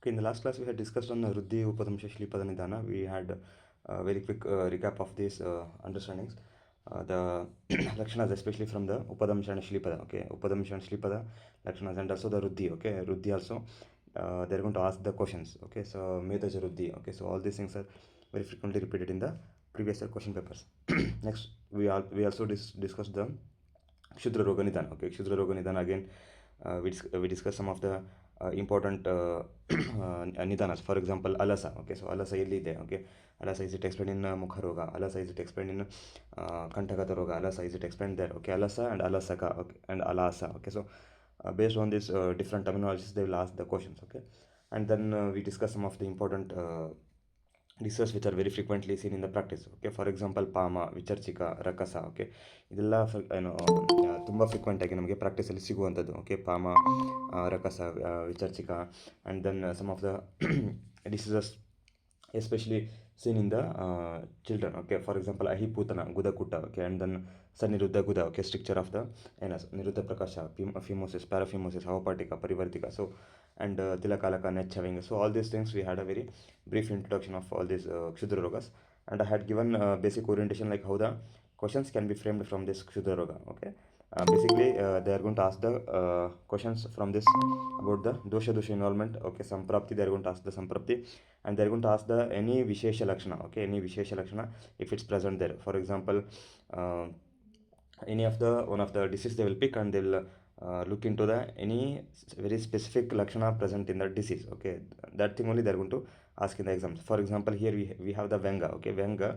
Okay, in the last class we had discussed on Ruddhi, Upadamsha, Shlipada Nidana. We had a very quick recap of these understandings. The Lakshanas, especially from the Upadamsha and Shlipada. Okay, Upadamsha and Shlipada Lakshanas, and also the Ruddhi. Okay, Ruddhi also they're going to ask the questions. Okay, so Medaja Ruddhi. Okay, so all these things are very frequently repeated in the previous year question papers. Next, we also discussed the Kshudra Roga Nidana. Okay, Kshudra Roga Nidana again. We discuss some of the important nidanas. For example, alasa. Okay, so alasa ಎಲ್ಲಿದೆ? Okay, alasa is it explained in mukha roga? Alasa is it explained in kantagata roga? Alasa is it explained there? Okay, alasa and alasaka. Okay, and alasa. Okay, so based on these different terminologies, they will ask the questions. Okay, and then we discuss some of the important disorders which are very frequently seen in the practice. Okay, for example ಪಾಮ, ವಿಚರ್ಚಿಕ, ರಕಸ. Okay, ಇದೆಲ್ಲ ಏನು ತುಂಬ ಫ್ರೀಕ್ವೆಂಟಾಗಿ ನಮಗೆ ಪ್ರಾಕ್ಟೀಸಲ್ಲಿ ಸಿಗುವಂಥದ್ದು. ಓಕೆ, ಪಾಮ, ರಕಸ, ವಿಚರ್ಚಿಕ, and then some of the diseases especially seen in the children. Okay, for example, ahiputana, gudakutta. Okay, and then saniruddha guda. Okay, stricture of the anus, niruddha prakasha, phimosis, paraphimosis, avapartika, parivartika. So and tilakalaka, net having. So all these things we had a very brief introduction of all these kshudra rogas, and I had given basic orientation like how the questions can be framed from this kshudra roga. Okay, basically they are going to ask the questions from this about the dosha involvement. Okay, samprapti, they are going to ask the samprapti, and they are going to ask the any vishesha lakshana. Okay, any vishesha lakshana if it's present there. For example, uh, any of the one of the disease they will pick, and they will look into the any very specific lakshana present in the disease. Okay, that thing only they are going to ask in the exams. For example, here we have the venga. Okay, venga,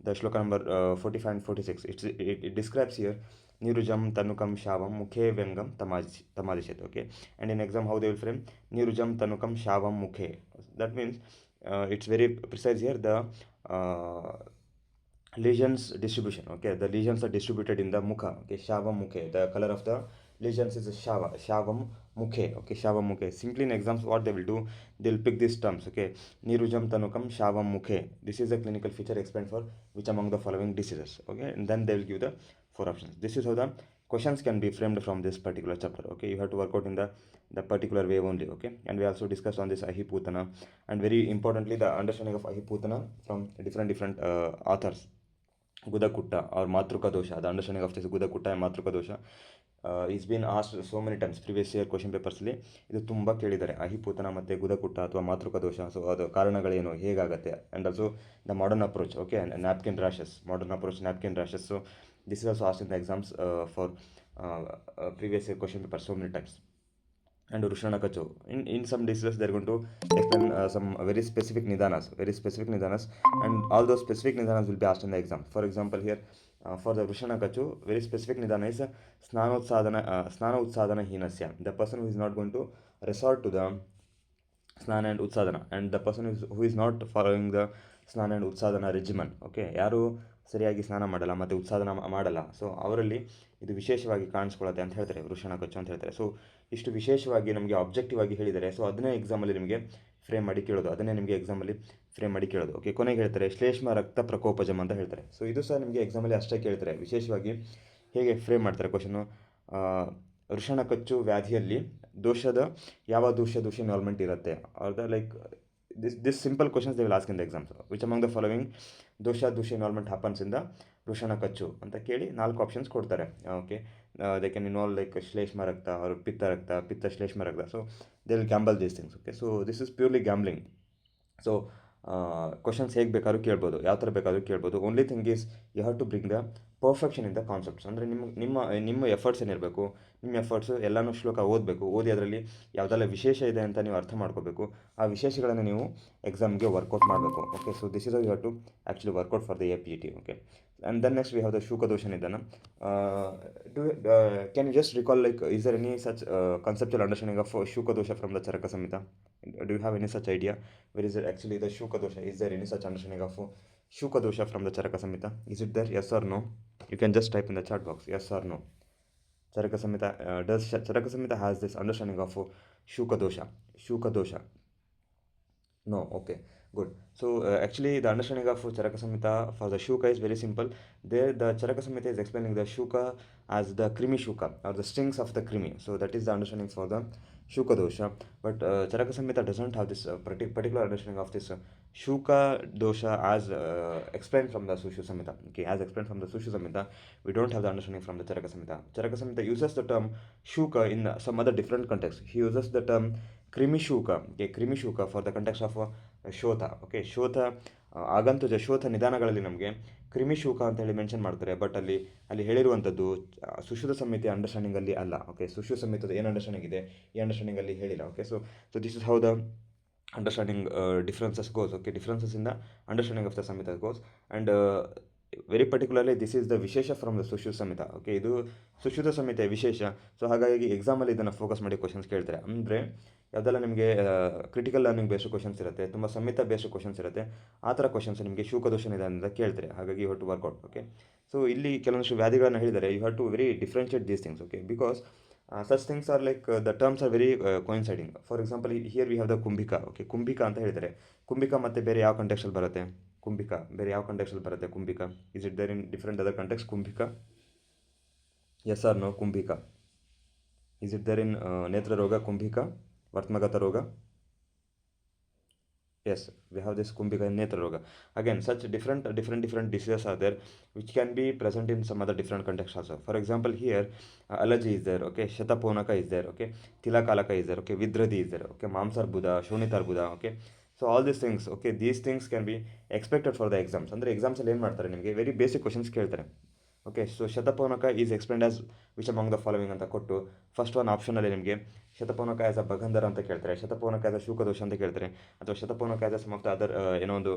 the shloka number 45 and 46, it describes here nirujam tanukam shavam mukhe vengam tamadishet. Okay, and in exam how they will frame nirujam tanukam shavam mukhe. That means it's very precise here, the uh, lesions distribution. Okay, the lesions are distributed in the mukha. Okay, shavam mukhe, the color of the lesions is shavam mukhe. Okay, shavam mukhe. Simply in exams what they will do, they will pick these terms. Okay, nirujam tanukam shavam mukhe, this is a clinical feature explained for which among the following diseases. Okay, and then they will give the four options. This is how the questions can be framed from this particular chapter. Okay, you have to work out in the particular way only. Okay, and we also discussed on this ahiputana, and very importantly the understanding of ahiputana from different authors. Gudakutta or Matruka dosha, the understanding of this Gudakutta and Matruka dosha is been asked so many times previous year question ಪೇಪರ್ಸ್ಲಿ. ಇದು ತುಂಬ ಕೇಳಿದ್ದಾರೆ, ಅಹಿಪೂತನ ಮತ್ತು ಗುದಕುಟ್ಟ ಅಥವಾ ಮಾತೃಕ ದೋಷ. So ಅದು ಕಾರಣಗಳೇನು, ಹೇಗಾಗುತ್ತೆ, and also the modern approach. Okay, napkin rashes, modern approach napkin rashes. So this is also asked in the exams for previous year question paper so many times. And Rushana Kacho. In some diseases, they're going to explain some very specific nidanas, and all those specific nidanas will be asked in the exam. For example, here for the Rushana Kacho, very specific nidana is snana utsadana hinasya. The person who is not going to resort to the ಸ್ನಾನ and ಉತ್ಸಾದನ, and the person who is not following the ಸ್ನಾನ and ಉತ್ಸಾದನ regimen. Okay, ಯಾರು ಸರಿಯಾಗಿ ಸ್ನಾನ ಮಾಡಲ್ಲ ಮತ್ತು ಉತ್ಸಾದನ ಮಾಡಲ್ಲ, ಸೊ ಅವರಲ್ಲಿ ಇದು ವಿಶೇಷವಾಗಿ ಕಾಣಿಸ್ಕೊಳ್ಳುತ್ತೆ ಅಂತ ಹೇಳ್ತಾರೆ, ವೃಷಣ ಕಚ್ಚು ಅಂತ ಹೇಳ್ತಾರೆ. ಸೊ ಇಷ್ಟು ವಿಶೇಷವಾಗಿ ನಮಗೆ ಆಬ್ಜೆಕ್ಟಿವ್ ಆಗಿ ಹೇಳಿದ್ದಾರೆ. ಸೊ ಅದನ್ನೇ ಎಕ್ಸಾಮಲ್ಲಿ ನಿಮಗೆ ಫ್ರೇಮ್ ಮಾಡಿ ಕೇಳೋದು, ಅದನ್ನೇ ನಿಮಗೆ ಎಕ್ಸಾಮಲ್ಲಿ ಫ್ರೇಮ್ ಮಾಡಿ ಕೇಳೋದು. ಓಕೆ, ಕೊನೆಗೆ ಹೇಳ್ತಾರೆ ಶ್ಲೇಷ್ಮ ರಕ್ತ ಪ್ರಕೋಪಜಮ್ ಅಂತ ಹೇಳ್ತಾರೆ. ಸೊ ಇದು ಸಹ ನಿಮಗೆ ಎಕ್ಸಾಮಲ್ಲಿ ಅಷ್ಟೇ ಕೇಳ್ತಾರೆ. ವಿಶೇಷವಾಗಿ ಹೇಗೆ ಫ್ರೇಮ್ ಮಾಡ್ತಾರೆ ಕ್ವಶನು, ವೃಷಣ ಕಚ್ಚು ವ್ಯಾಧಿಯಲ್ಲಿ ದೋಷದ ಯಾವ ದೋಷ ಇನ್ವಾಲ್ವ್ಮೆಂಟ್ ಇರುತ್ತೆ, or the like this simple questions they will ask in the exams. Which among the following ದೋಷ ಇನ್ವಾಲ್ವ್ಮೆಂಟ್ ಹ್ಯಾಪನ್ಸ್ ಇನ್ ದ ವೃಷಣ ಕಚ್ಚು ಅಂತ ಕೇಳಿ 4 ಆಪ್ಷನ್ಸ್ ಕೊಡ್ತಾರೆ. Okay, they can involve like ಶ್ಲೇಷ್ಮ ರಕ್ತ ಆರ್ ಪಿತ್ತ ಶ್ಲೇಷ್ಮ ರಕ್ತ. So they will gamble these things. Okay, so this is purely gambling. So questions ಹೇಗೆ ಬೇಕಾದ್ರೂ ಕೇಳ್ಬೋದು, ಯಾವ ಥರ ಬೇಕಾದ್ರೂ ಕೇಳ್ಬೋದು. Only thing is you have to bring the perfection in the concepts. ಅಂದರೆ ನಿಮ್ಮ ಎಫರ್ಟ್ಸ್ ಏನಿರಬೇಕು, ನಿಮ್ಮ ಎಫರ್ಟ್ಸು ಎಲ್ಲನೂ ಶ್ಲೋಕ ಓದಬೇಕು, ಓದಿ ಅದರಲ್ಲಿ ಯಾವುದೆಲ್ಲ ವಿಶೇಷ ಇದೆ ಅಂತ ನೀವು ಅರ್ಥ ಮಾಡ್ಕೋಬೇಕು. ಆ ವಿಶೇಷಗಳನ್ನು ನೀವು ಎಕ್ಸಾಮ್ಗೆ ವರ್ಕೌಟ್ ಮಾಡಬೇಕು. Okay, so this is you have to actually work out for the APET. Okay, and then next we have the Shukadosha Nidana. Can you just recall, like, is there any such conceptual understanding of Shukadosha from the Charaka Samhita? Do you have any such idea? Where is it actually the Shukadosha? Is there any such understanding of Shukadosha from the Charaka Samhita? Is it there? Yes or no? You can just type in the chat box, yes or no. Charaka Samhita, does Charaka Samhita has this understanding of Shukadosha? No, okay. Good. So actually, the understanding of Charaka Samhita for the Shuka is very simple. There, the Charaka Samhita is explaining the Shuka as the Krimi Shuka or the strings of the Krimi. So that is the understanding for the Shuka dosha. But Charaka Samhita doesn't have this particular understanding of this Shuka dosha as explained from the Sushu Samhita. Okay, as explained from the Sushu Samhita, we don't have the understanding from the Charaka Samhita. Charaka Samhita uses the term Shuka in some other different context. He uses the term Krimi Shuka. Okay, Krimi Shuka for the context of ಶೋಥ. Okay, ಶೋಥ ಆಗಂತುಜ ಶೋಥ ನಿಧಾನಗಳಲ್ಲಿ ನಮಗೆ ಕ್ರಿಮಿಶೂಕ ಅಂತ ಹೇಳಿ mention ಮಾಡ್ತಾರೆ. ಬಟ್ ಅಲ್ಲಿ ಹೇಳಿರುವಂಥದ್ದು ಸುಶ್ರುತ ಸಂಹಿತೆ ಅಂಡರ್ಸ್ಟ್ಯಾಂಡಿಂಗಲ್ಲಿ ಅಲ್ಲ. ಓಕೆ, ಸುಶ್ರುತ ಸಂಹಿತದ ಏನು ಅಂಡರ್ಸ್ಟ್ಯಾಂಡಿಂಗ್ ಇದೆ ಈ ಅಂಡರ್ಸ್ಟ್ಯಾಂಡಿಂಗಲ್ಲಿ ಹೇಳಿಲ್ಲ. Okay, so this is how the understanding differences goes. Okay, differences in the understanding of the Samhita goes. And very particularly this is the ವಿಶೇಷ from the Sushruta Samhita. Okay, ಇದು ಸುಶ್ರುತ ಸಂಹಿತೆಯ ವಿಶೇಷ. ಸೊ ಹಾಗಾಗಿ ಎಕ್ಸಾಮಲ್ಲಿ ಇದನ್ನು ಫೋಕಸ್ ಮಾಡಿ ಕ್ವಶನ್ಸ್ ಕೇಳ್ತಾರೆ. ಅಂದರೆ ಯಾವುದೆಲ್ಲ ನಿಮಗೆ ಕ್ರಿಟಿಕಲ್ ಲರ್ನಿಂಗ್ ಬೇಸ್ಡ್ ಕ್ವಶನ್ಸ್ ಇರುತ್ತೆ, ತುಂಬ ಸಂಹಿತ ಬೇಸ್ಡ್ ಕ್ವಶನ್ಸ್ ಇರುತ್ತೆ, ಆ ಥರ ಕ್ವಶನ್ಸ್ ನಿಮಗೆ ಶೂಕದೋಷ ನಿಧಾನದಿಂದ ಕೇಳ್ತಾರೆ. ಹಾಗಾಗಿ you have to work out. Okay, so ಇಲ್ಲಿ ಕೆಲವೊಂದಿಷ್ಟು ವ್ಯಾಧಿಗಳನ್ನು ಹೇಳಿದ್ದಾರೆ. You have to very differentiate these things. Okay, because such things are like the terms are very coinciding. For example, here we have the ಕುಂಭಿಕ. Okay, ಕುಂಭಿಕ ಅಂತ ಹೇಳಿದರೆ ಕುಂಭಿಕ ಮತ್ತು ಬೇರೆ ಯಾವ ಕಂಟೆಕ್ಸ್ಟಲ್ಲಿ ಬರುತ್ತೆ? ಕುಂಭಿಕ ಬೇರೆ ಯಾವ ಕಂಟೆಕ್ಸ್ಟಲ್ಲಿ ಬರುತ್ತೆ? ಕುಂಭಿಕ is it there in different other context? ಕುಂಭಿಕ, ಎಸ್ ಆರ್ ನೋ? ಕುಂಭಿಕ ಇಸ್ ಇಟ್ ದೇರ್ ಇನ್ ನೇತ್ರ ರೋಗ, ಕುಂಭಿಕ, ವರ್ತಮಗತ ರೋಗ? Yes, we have this kumbhika in netra roga. Again, such different diseases are there which can be present in some other different contexts also. For example, here allergy is there. Okay, shataponaka is there. Okay, tilakalaka is there. Okay, vidradhi is there. Okay, mamsarbuda, shonitarbuda. Okay, so all these things, okay, these things can be expected for the exams. ಅಂದರೆ ಎಕ್ಸಾಮ್ಸಲ್ಲಿ ಏನು ಮಾಡ್ತಾರೆ, ನಿಮಗೆ very basic questions ಕೇಳ್ತಾರೆ. Okay, so ಶತಪೌನಕ is explained as which among the following ಅಂತ ಕೊಟ್ಟು first ಒಂದು ಆಪ್ಷನಲ್ಲಿ ನಿಮಗೆ ಶತಪೌನಕ ಆ್ಯಸ್ ಅ ಭಗಂಧರ ಅಂತ ಕೇಳ್ತಾರೆ, ಶತಪೌನಕ ಆ್ಯಸ್ ಅ ಶೂಕದೋಷ ಅಂತ ಕೇಳ್ತಾರೆ, ಅಥವಾ ಶತಪೌನಕ as a some of the other ಏನೋ ಒಂದು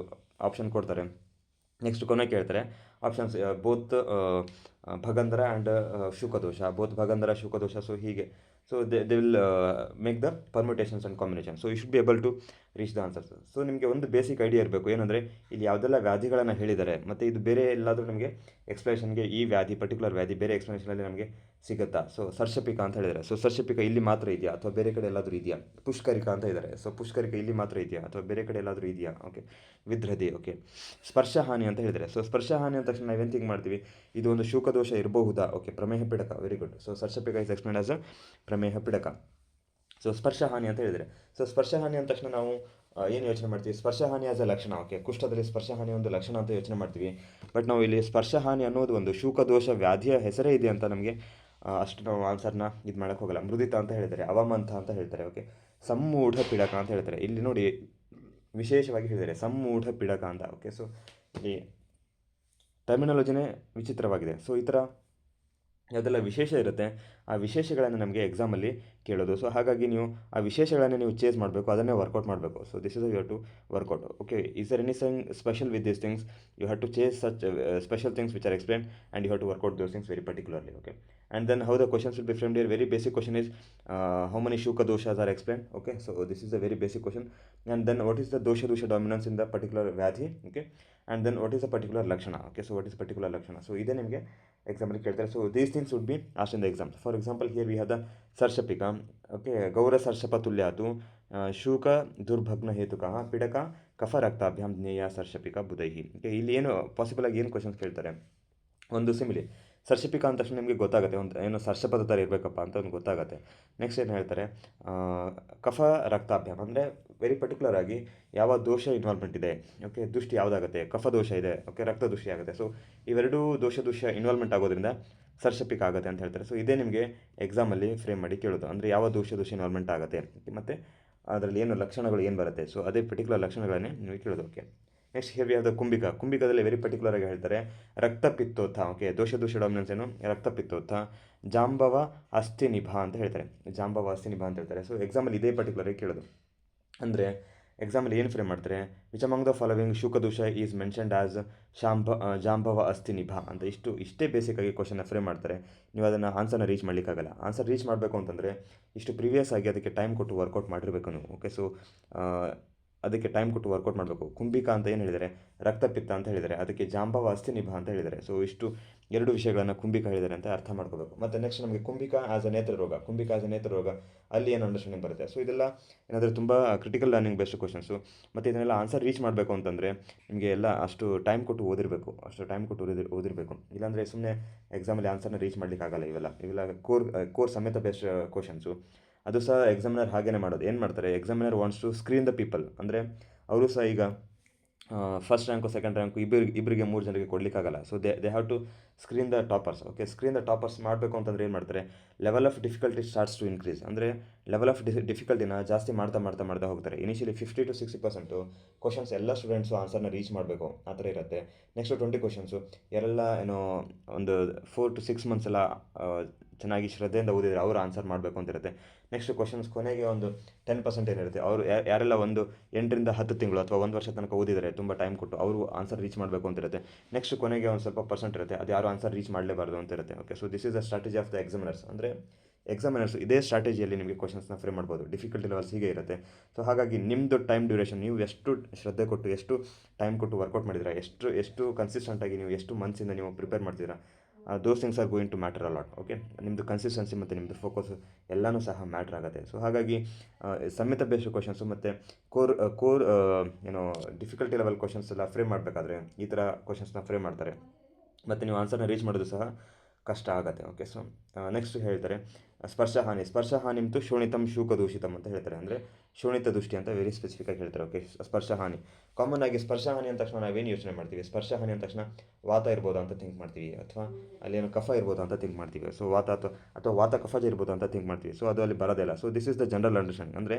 ಆಪ್ಷನ್ ಕೊಡ್ತಾರೆ. ನೆಕ್ಸ್ಟ್ ಕೊನೆ ಕೇಳ್ತಾರೆ ಆಪ್ಷನ್ಸ್ ಬೋತ್ ಭಗಂಧರ ಆ್ಯಂಡ್ ಶೂಕದೋಷ, ಬೋತ್ ಭಗಂಧರ ಶೂಕದೋಷ. ಸೊ ಹೀಗೆ, so they will make the permutations and combination. So you should be able to reach the answers. So ನಿಮಗೆ ಒಂದು ಬೇಸಿಕ್ ಐಡಿಯಾ ಇರಬೇಕು, ಏನಂದರೆ ಇಲ್ಲಿ ಯಾವುದೆಲ್ಲ ವ್ಯಾಧಿಗಳನ್ನು ಹೇಳಿದ್ದಾರೆ ಮತ್ತು ಇದು ಬೇರೆ ಎಲ್ಲಾದರೂ ನಮಗೆ ಎಕ್ಸ್ಪ್ಲನೇಷನ್ಗೆ ಈ ವ್ಯಾಧಿ ಪರ್ಟಿಕ್ಯುಲರ್ ವ್ಯಾಧಿ ಬೇರೆ ಎಕ್ಸ್ಪ್ಲನೇಷನಲ್ಲಿ ನಮಗೆ ಸಿಗುತ್ತಾ? ಸೊ ಸರ್ಷಪಿಕ ಅಂತ ಹೇಳಿದ್ದಾರೆ. ಸೊ ಸರ್ಷಪಿಕ ಇಲ್ಲಿ ಮಾತ್ರ ಇದೆಯಾ ಅಥವಾ ಬೇರೆ ಕಡೆ ಎಲ್ಲಾದರೂ ಇದೆಯಾ? ಪುಷ್ಕರಿಕ ಅಂತ ಇದ್ದಾರೆ. ಸೊ ಪುಷ್ಕರಿಕ ಇಲ್ಲಿ ಮಾತ್ರ ಇದೆಯಾ ಅಥವಾ ಬೇರೆ ಕಡೆ ಎಲ್ಲಾದರೂ ಇದೆಯಾ? ಓಕೆ, ವಿದ್ರಧಿ. ಓಕೆ, ಸ್ಪರ್ಶಹಾನಿ ಅಂತ ಹೇಳಿದರೆ. ಸೊ ಸ್ಪರ್ಶಹಾನಿ ಅಂದ ತಕ್ಷಣ ನಾವೇನು ಥಿಂಕ್ ಮಾಡ್ತೀವಿ, ಇದು ಒಂದು ಶೂಕದೋಷ ಇರಬಹುದಾ? ಓಕೆ, ಪ್ರಮೇಹ ಪಿಡಕ. Very good. ಸೊ ಸರ್ಷಪಿಕ ಇಸ್ ಎಕ್ಸ್ಪ್ಲೇನ್ಡ್ ಆಸ್ ಅ ಪ್ರಮೇಹ ಪಿಡಕ. ಸೊ ಸ್ಪರ್ಶಹಾನಿ ಅಂತ ಹೇಳಿದರೆ, ಸೊ ಸ್ಪರ್ಶಹಾನಿ ಅಂದ ತಕ್ಷಣ ನಾವು ಏನು ಯೋಚನೆ ಮಾಡ್ತೀವಿ? ಸ್ಪರ್ಶಹಾನಿ ಆಸ್ ಅ ಲಕ್ಷಣ. ಓಕೆ, ಕುಷ್ಠದಲ್ಲಿ ಸ್ಪರ್ಶಹಾನಿ ಒಂದು ಲಕ್ಷಣ ಅಂತ ಯೋಚನೆ ಮಾಡ್ತೀವಿ. ಬಟ್ ನಾವು ಇಲ್ಲಿ ಸ್ಪರ್ಶಹಾನಿ ಅನ್ನೋದು ಒಂದು ಶೂಕದೋಷ ವ್ಯಾಧಿಯ ಹೆಸರೇ ಇದೆ ಅಂತ ನಮಗೆ ಅಷ್ಟು ನಾವು ಆನ್ಸರ್ನ ಇದು ಮಾಡೋಕ್ಕೆ ಹೋಗಲ್ಲ. ಮೃದಿತ ಅಂತ ಹೇಳ್ತಾರೆ, ಅವಮಂಥ ಅಂತ ಹೇಳ್ತಾರೆ. ಓಕೆ, ಸಮ್ಮೂಢ ಪಿಡಕ ಅಂತ ಹೇಳ್ತಾರೆ. ಇಲ್ಲಿ ನೋಡಿ ವಿಶೇಷವಾಗಿ ಹೇಳಿದ್ದಾರೆ ಸಮ್ಮೂಢ ಪಿಡಕ ಅಂತ. ಓಕೆ, ಸೊ ಇಲ್ಲಿ ಟರ್ಮಿನಾಲಜಿನೇ ವಿಚಿತ್ರವಾಗಿದೆ. ಸೊ ಈ ಥರ ಯಾವುದೆಲ್ಲ ವಿಶೇಷ ಇರುತ್ತೆ ಆ ವಿಶೇಷಗಳನ್ನು ನಮಗೆ ಎಕ್ಸಾಮಲ್ಲಿ ಕೇಳೋದು. ಸೊ ಹಾಗಾಗಿ ನೀವು ಆ ವಿಶೇಷಗಳನ್ನು ನೀವು ಚೇಸ್ ಮಾಡಬೇಕು, ಅದನ್ನೇ ವರ್ಕೌಟ್ ಮಾಡಬೇಕು. So this is you have to work out. Okay, is there anything special with these things? You have to chase such special things which are explain and you have to work out those things very particularly. Okay, and then how the questions will be framed here. Very basic question is how many ಶೂಕ ದೋಷಾಸ್ are explain. Okay, so this is the very basic question. And then what is the ದೋಷ dominance in the particular ವ್ಯಾಧಿ. Okay, and then what is the particular ಲಕ್ಷಣ. Okay, so what is particular ಲಕ್ಷಣ. So ಇದೇ ನಿಮಗೆ ಎಕ್ಸಾಮಲ್ಲಿ ಕೇಳ್ತಾರೆ. So these things would be asked in the exam. For example here we have the ಸರ್ಷಪಿಕ. Okay, ಗೌರ ಸರ್ಷಪ ತುಲ್ಯಾತು ಶೂಕ ದುರ್ಭಗ್ನ ಹೇತುಕಃ ಪಿಡಕ ಕಫ ರಕ್ತಾಭ್ಯಾಂ ಜ್ಞೇಯ ಸರ್ಷಪಿಕ ಬುಧೈಹಿ. ಓಕೆ, ಇಲ್ಲಿ ಏನು ಪಾಸಿಬಲ್ ಆಗಿ ಏನು ಕ್ವಶನ್ಸ್ ಕೇಳ್ತಾರೆ? ಒಂದು ಸಿಮಿಲಿ ಸರ್ಷಪಿಕ ಅಂದ ತಕ್ಷಣ ನಿಮಗೆ ಗೊತ್ತಾಗುತ್ತೆ, ಒಂದು ಏನು ಸರ್ಷಪದ ಥರ ಇರಬೇಕಪ್ಪ ಅಂತ ಒಂದು ಗೊತ್ತಾಗುತ್ತೆ. ನೆಕ್ಸ್ಟ್ ಏನು ಹೇಳ್ತಾರೆ? ಕಫ ರಕ್ತಾಭ್ಯಾಮ್ ಅಂದರೆ ವೆರಿ ಪರ್ಟಿಕ್ಯುಲರ್ ಆಗಿ ಯಾವ ದೋಷ ಇನ್ವಾಲ್ವ್ಮೆಂಟ್ ಇದೆ. ಓಕೆ, ದೃಷ್ಟಿ ಯಾವುದಾಗುತ್ತೆ? ಕಫ ದೋಷ ಇದೆ. ಓಕೆ, ರಕ್ತ ದೃಷ್ಟಿ ಆಗುತ್ತೆ. ಸೊ ಇವೆರಡೂ ದೋಷ ಇನ್ವಾಲ್ವ್ಮೆಂಟ್ ಆಗೋದ್ರಿಂದ ಸರ್ಷಪಿಕ ಆಗುತ್ತೆ ಅಂತ ಹೇಳ್ತಾರೆ. ಸೊ ಇದೇ ನಿಮಗೆ ಎಕ್ಸಾಮಲ್ಲಿ ಫ್ರೇಮ್ ಮಾಡಿ ಕೇಳೋದು, ಅಂದರೆ ಯಾವ ದೋಷ ಇನ್ವಾಲ್ವ್ಮೆಂಟ್ ಆಗುತ್ತೆ ಮತ್ತು ಅದರಲ್ಲಿ ಏನು ಲಕ್ಷಣಗಳು ಏನು ಬರುತ್ತೆ. ಸೊ ಅದೇ ಪರ್ಟಿಕ್ಯುಲರ್ ಲಕ್ಷಣಗಳನ್ನೇ ನೀವು ಕೇಳೋದು. Okay, next here we have the ಕುಂಭಿಕ. ಕುಂಭಿಕದಲ್ಲಿ ವೆರಿ ಪರ್ಟಿಕ್ಯುಲರ್ ಆಗಿ ಹೇಳ್ತಾರೆ ರಕ್ತಪಿತ್ತೋತ್ಥ. ಓಕೆ, ದೋಷ ಡಾಮಿನೆನ್ಸ್ ಏನು? ರಕ್ತಪಿತ್ತೋತ್ಥ. ಜಾಂಬವ ಅಸ್ಥಿ ನಿಭ ಅಂತ ಹೇಳ್ತಾರೆ. ಜಾಂಬವ ಅಸ್ಥಿ ನಿಭ ಅಂತ ಹೇಳ್ತಾರೆ. ಸೊ ಎಕ್ಸಾಮಲ್ಲಿ ಇದೇ ಪರ್ಟಿಕ್ಯುಲರ್ ಆಗಿ ಕೇಳೋದು. ಅಂದರೆ ಎಕ್ಸಾಮಲ್ಲಿ ಏನು ಫ್ರೇಮ್ ಮಾಡ್ತಾರೆ? ವಿಚ್ ಅಮಾಂಗ್ ದ ಫಾಲೋವಿಂಗ್ ಶೂಕದೋಷ ಈಸ್ ಮೆನ್ಷನ್ಡ್ ಆಸ್ ಜಾಂಬವ ಅಸ್ಥಿ ನಿಭ ಅಂತ ಇಷ್ಟೇ ಬೇಸಿಕ್ಕಾಗಿ ಕ್ವಶನ್ನ ಫ್ರೇಮ್ ಮಾಡ್ತಾರೆ. ನೀವು ಅದನ್ನು ಆನ್ಸರ್ನ ರೀಚ್ ಮಾಡಲಿಕ್ಕಾಗಲ್ಲ. ಆನ್ಸರ್ ರೀಚ್ ಮಾಡಬೇಕು ಅಂತಂದರೆ ಇಷ್ಟು ಪ್ರೀವಿಯಸ್ ಆಗಿ ಅದಕ್ಕೆ ಟೈಮ್ ಕೊಟ್ಟು ವರ್ಕೌಟ್ ಮಾಡಿರಬೇಕು ನೀವು. ಓಕೆ, ಸೊ ಅದಕ್ಕೆ ಟೈಮ್ ಕೊಟ್ಟು ವರ್ಕೌಟ್ ಮಾಡಬೇಕು. ಕುಂಭಿಕಾ ಅಂತ ಏನು ಹೇಳಿದ್ದಾರೆ, ರಕ್ತಪಿತ್ತ ಅಂತ ಹೇಳಿದ್ದಾರೆ. ಅದಕ್ಕೆ ಜಾಂಬವ ಅಸ್ಥಿ ನಿಭ ಅಂತ ಹೇಳಿದ್ದಾರೆ. ಸೊ ಇಷ್ಟು ಎರಡು ವಿಷಯಗಳನ್ನು ಕುಂಭಿಕಾ ಹೇಳಿದ್ದಾರೆ ಅಂತ ಅರ್ಥ ಮಾಡ್ಕೋಬೇಕು. ಮತ್ತು ನೆಕ್ಸ್ಟ್ ನಮಗೆ ಕುಂಭಿಕಾ ಆಸ್ ಅ ನೇತ್ರ ರೋಗ, ಕುಂಭಿಕಾ ಆಸ್ ಅ ನೇತ್ರ ರೋಗ ಅಲ್ಲಿ ಏನು ಅಂಡರ್ಸ್ಟ್ಯಾಂಡಿಂಗ್ ಬರುತ್ತೆ. ಸೊ ಇದೆಲ್ಲ ಏನಾದರೂ ತುಂಬ ಕ್ರಿಟಿಕಲ್ ಲರ್ನಿಂಗ್ ಬೆಸ್ಟ್ ಕ್ವಶನ್ಸು. ಮತ್ತು ಇದನ್ನೆಲ್ಲ ಆನ್ಸರ್ ರೀಚ್ ಮಾಡಬೇಕು ಅಂತಂದರೆ ನಿಮಗೆ ಎಲ್ಲ ಅಷ್ಟು ಟೈಮ್ ಕೊಟ್ಟು ಓದಿರಬೇಕು, ಅಷ್ಟು ಟೈಮ್ ಕೊಟ್ಟು ಓದಿರಬೇಕು. ಇಲ್ಲಾಂದರೆ ಸುಮ್ಮನೆ ಎಕ್ಸಾಮಲ್ಲಿ ಆನ್ಸರ್ನ ರೀಚ್ ಮಾಡಲಿಕ್ಕಾಗಲ್ಲ. ಇವೆಲ್ಲ ಕೋರ್ ಸಮೇತ ಬೆಸ್ಟ್ ಕ್ವಶನ್ಸು. ಅದು ಸಹ ಎಕ್ಸಾಮಿನರ್ ಹಾಗೇ ಮಾಡೋದು. ಏನು ಮಾಡ್ತಾರೆ, examiner wants to screen the people. ಅಂದರೆ ಅವರು ಸಹ ಈಗ ಫಸ್ಟ್ ರ್ಯಾಂಕು ಸೆಕೆಂಡ್ ರ್ಯಾಂಕು ಇಬ್ಬರಿಗೆ 3 ಜನರಿಗೆ ಕೊಡಲಿಕ್ಕಾಗಲ್ಲ. So they have to screen the toppers. Okay, screen the toppers ಮಾಡಬೇಕು ಅಂತಂದರೆ ಏನು ಮಾಡ್ತಾರೆ, level of difficulty starts to increase. ಅಂದರೆ ಲೆವೆಲ್ ಆಫ್ ಡಿಫಿಕಲ್ಟಿನ ಜಾಸ್ತಿ ಮಾಡ್ತಾ ಹೋಗ್ತಾರೆ. ಇನಿಷಿಯಲಿ 50 to 60% ಕ್ವಶನ್ಸ್ ಎಲ್ಲ ಸ್ಟೂಡೆಂಟ್ಸು ಆನ್ಸರ್ನ ರೀಚ್ ಮಾಡಬೇಕು, ಆ ಥರ ಇರುತ್ತೆ. ನೆಕ್ಸ್ಟ್ 20 ಕ್ವಶನ್ಸು ಯಾರೆಲ್ಲ ಒಂದು 4 to 6 ಮಂತ್ಸ್ ಎಲ್ಲ ಚೆನ್ನಾಗಿ ಶ್ರದ್ಧೆಯಿಂದ ಓದಿದರೆ ಅವರು ಆನ್ಸರ್ ಮಾಡಬೇಕು ಅಂತ ಇರುತ್ತೆ. ನೆಕ್ಸ್ಟ್ ಕ್ವಶನ್ಸ್ ಕೊನೆಗೆ ಒಂದು 10% ಏನಿರುತ್ತೆ, ಅವರು ಯಾರೆಲ್ಲ ಒಂದು 8ರಿಂದ 10 ತಿಂಗಳು ಅಥವಾ 1 ವರ್ಷ ತನಕ ಓದಿದರೆ ತುಂಬ ಟೈಮ್ ಕೊಟ್ಟು ಅವರು ಆನ್ಸರ್ ರೀಚ್ ಮಾಡಬೇಕು ಅಂತ ಇರುತ್ತೆ. ನೆಕ್ಸ್ಟ್ ಕೊನೆಗೆ ಒಂದು ಸ್ವಲ್ಪ ಪರ್ಸೆಂಟ್ ಇರುತ್ತೆ, ಅದು ಯಾರು ಆನ್ಸರ್ ರೀಚ್ ಮಾಡಲೇಬಾರ್ದು ಅಂತ ಇರುತ್ತೆ. Okay, so this is the strategy of the examiners. ಅಂದರೆ ಎಕ್ಸಾಮಿನರ್ಸ್ ಇದೇ ಸ್ಟ್ರಾಟಜಿಯಲ್ಲಿ ನಿಮಗೆ ಕ್ವಶನ್ಸ್ನ ಫ್ರೇಮ್ ಮಾಡ್ಬೋದು. ಡಿಫಿಕಲ್ಟಿ ಲೆವೆಲ್ಸ್ ಹೀಗೆ ಇರುತ್ತೆ. ಸೊ ಹಾಗಾಗಿ ನಿಮ್ಮದು ಟೈಮ್ ಡ್ಯೂರೇಷನ್, ನೀವು ಎಷ್ಟು ಶ್ರದ್ಧೆ ಕೊಟ್ಟು ಎಷ್ಟು ಟೈಮ್ ಕೊಟ್ಟು ವರ್ಕೌಟ್ ಮಾಡಿದ್ದೀರಾ, ಎಷ್ಟು ಕನ್ಸಿಸ್ಟೆಂಟಾಗಿ ನೀವು ಎಷ್ಟು ಮಂತ್ಸಿಂದ ನೀವು ಪ್ರಿಪೇರ್ ಮಾಡ್ತೀರಾ, those things are going to matter a lot. Okay, ನಿಮ್ಮದು ಕನ್ಸಿಸ್ಟೆನ್ಸಿ ಮತ್ತು ನಿಮ್ಮದು ಫೋಕಸ್ ಎಲ್ಲನೂ ಸಹ ಮ್ಯಾಟ್ರ್ ಆಗುತ್ತೆ. ಸೊ ಹಾಗಾಗಿ ಸಮೇತ ಬೇಸ್ಡ್ ಕ್ವಶನ್ಸು ಮತ್ತು ಕೋರ್ ಡಿಫಿಕಲ್ಟಿ ಲೆವೆಲ್ ಕ್ವಶನ್ಸ್ ಎಲ್ಲ ಫ್ರೇಮ್ ಮಾಡಬೇಕಾದ್ರೆ ಈ ಥರ ಕ್ವಶನ್ಸ್ನ ಫ್ರೇಮ್ ಮಾಡ್ತಾರೆ. ಮತ್ತು ನೀವು ಆನ್ಸರ್ನ ರೀಚ್ ಮಾಡೋದು ಸಹ ಕಷ್ಟ ಆಗುತ್ತೆ. ಓಕೆ, ಸೊ ನೆಕ್ಸ್ಟ್ ಹೇಳ್ತಾರೆ ಸ್ಪರ್ಶಹಾನಿ ಮತ್ತು ಶೋಣಿತಂ ಶೂಕದೂಷಿತಂ ಅಂತ ಹೇಳ್ತಾರೆ. ಅಂದರೆ ಶೋಣಿತ ದೃಷ್ಟಿ ಅಂತ ವೆರಿ ಸ್ಪೆಸಿಫಿಕಾಗಿ ಹೇಳ್ತಾರೆ. ಓಕೆ, ಸ್ಪರ್ಶಹಾನಿ ಕಾಮನ್ ಆಗಿ ಸ್ಪರ್ಶಹಾನಿ ಅಂದ ತಕ್ಷಣ ನಾವೇನು ಯೋಚನೆ ಮಾಡ್ತೀವಿ, ಸ್ಪರ್ಶಹಾನಿ ಅಂದ ತಕ್ಷಣ ವಾತ ಇರ್ಬೋದು ಅಂತ ಥಿಂಕ್ ಮಾಡ್ತೀವಿ, ಅಥವಾ ಅಲ್ಲೇನೋ ಕಫ ಇರ್ಬೋದು ಅಂತ ಥಿಂಕ್ ಮಾಡ್ತೀವಿ. ಸೊ ವಾತ ಅಥವಾ ವಾತ ಕಫಜ ಇರ್ಬೋದು ಅಂತ ಥಿಂಕ್ ಮಾಡ್ತೀವಿ. ಸೊ ಅದು ಅಲ್ಲಿ ಬರೋದಿಲ್ಲ. So this is the general understanding. ಅಂದರೆ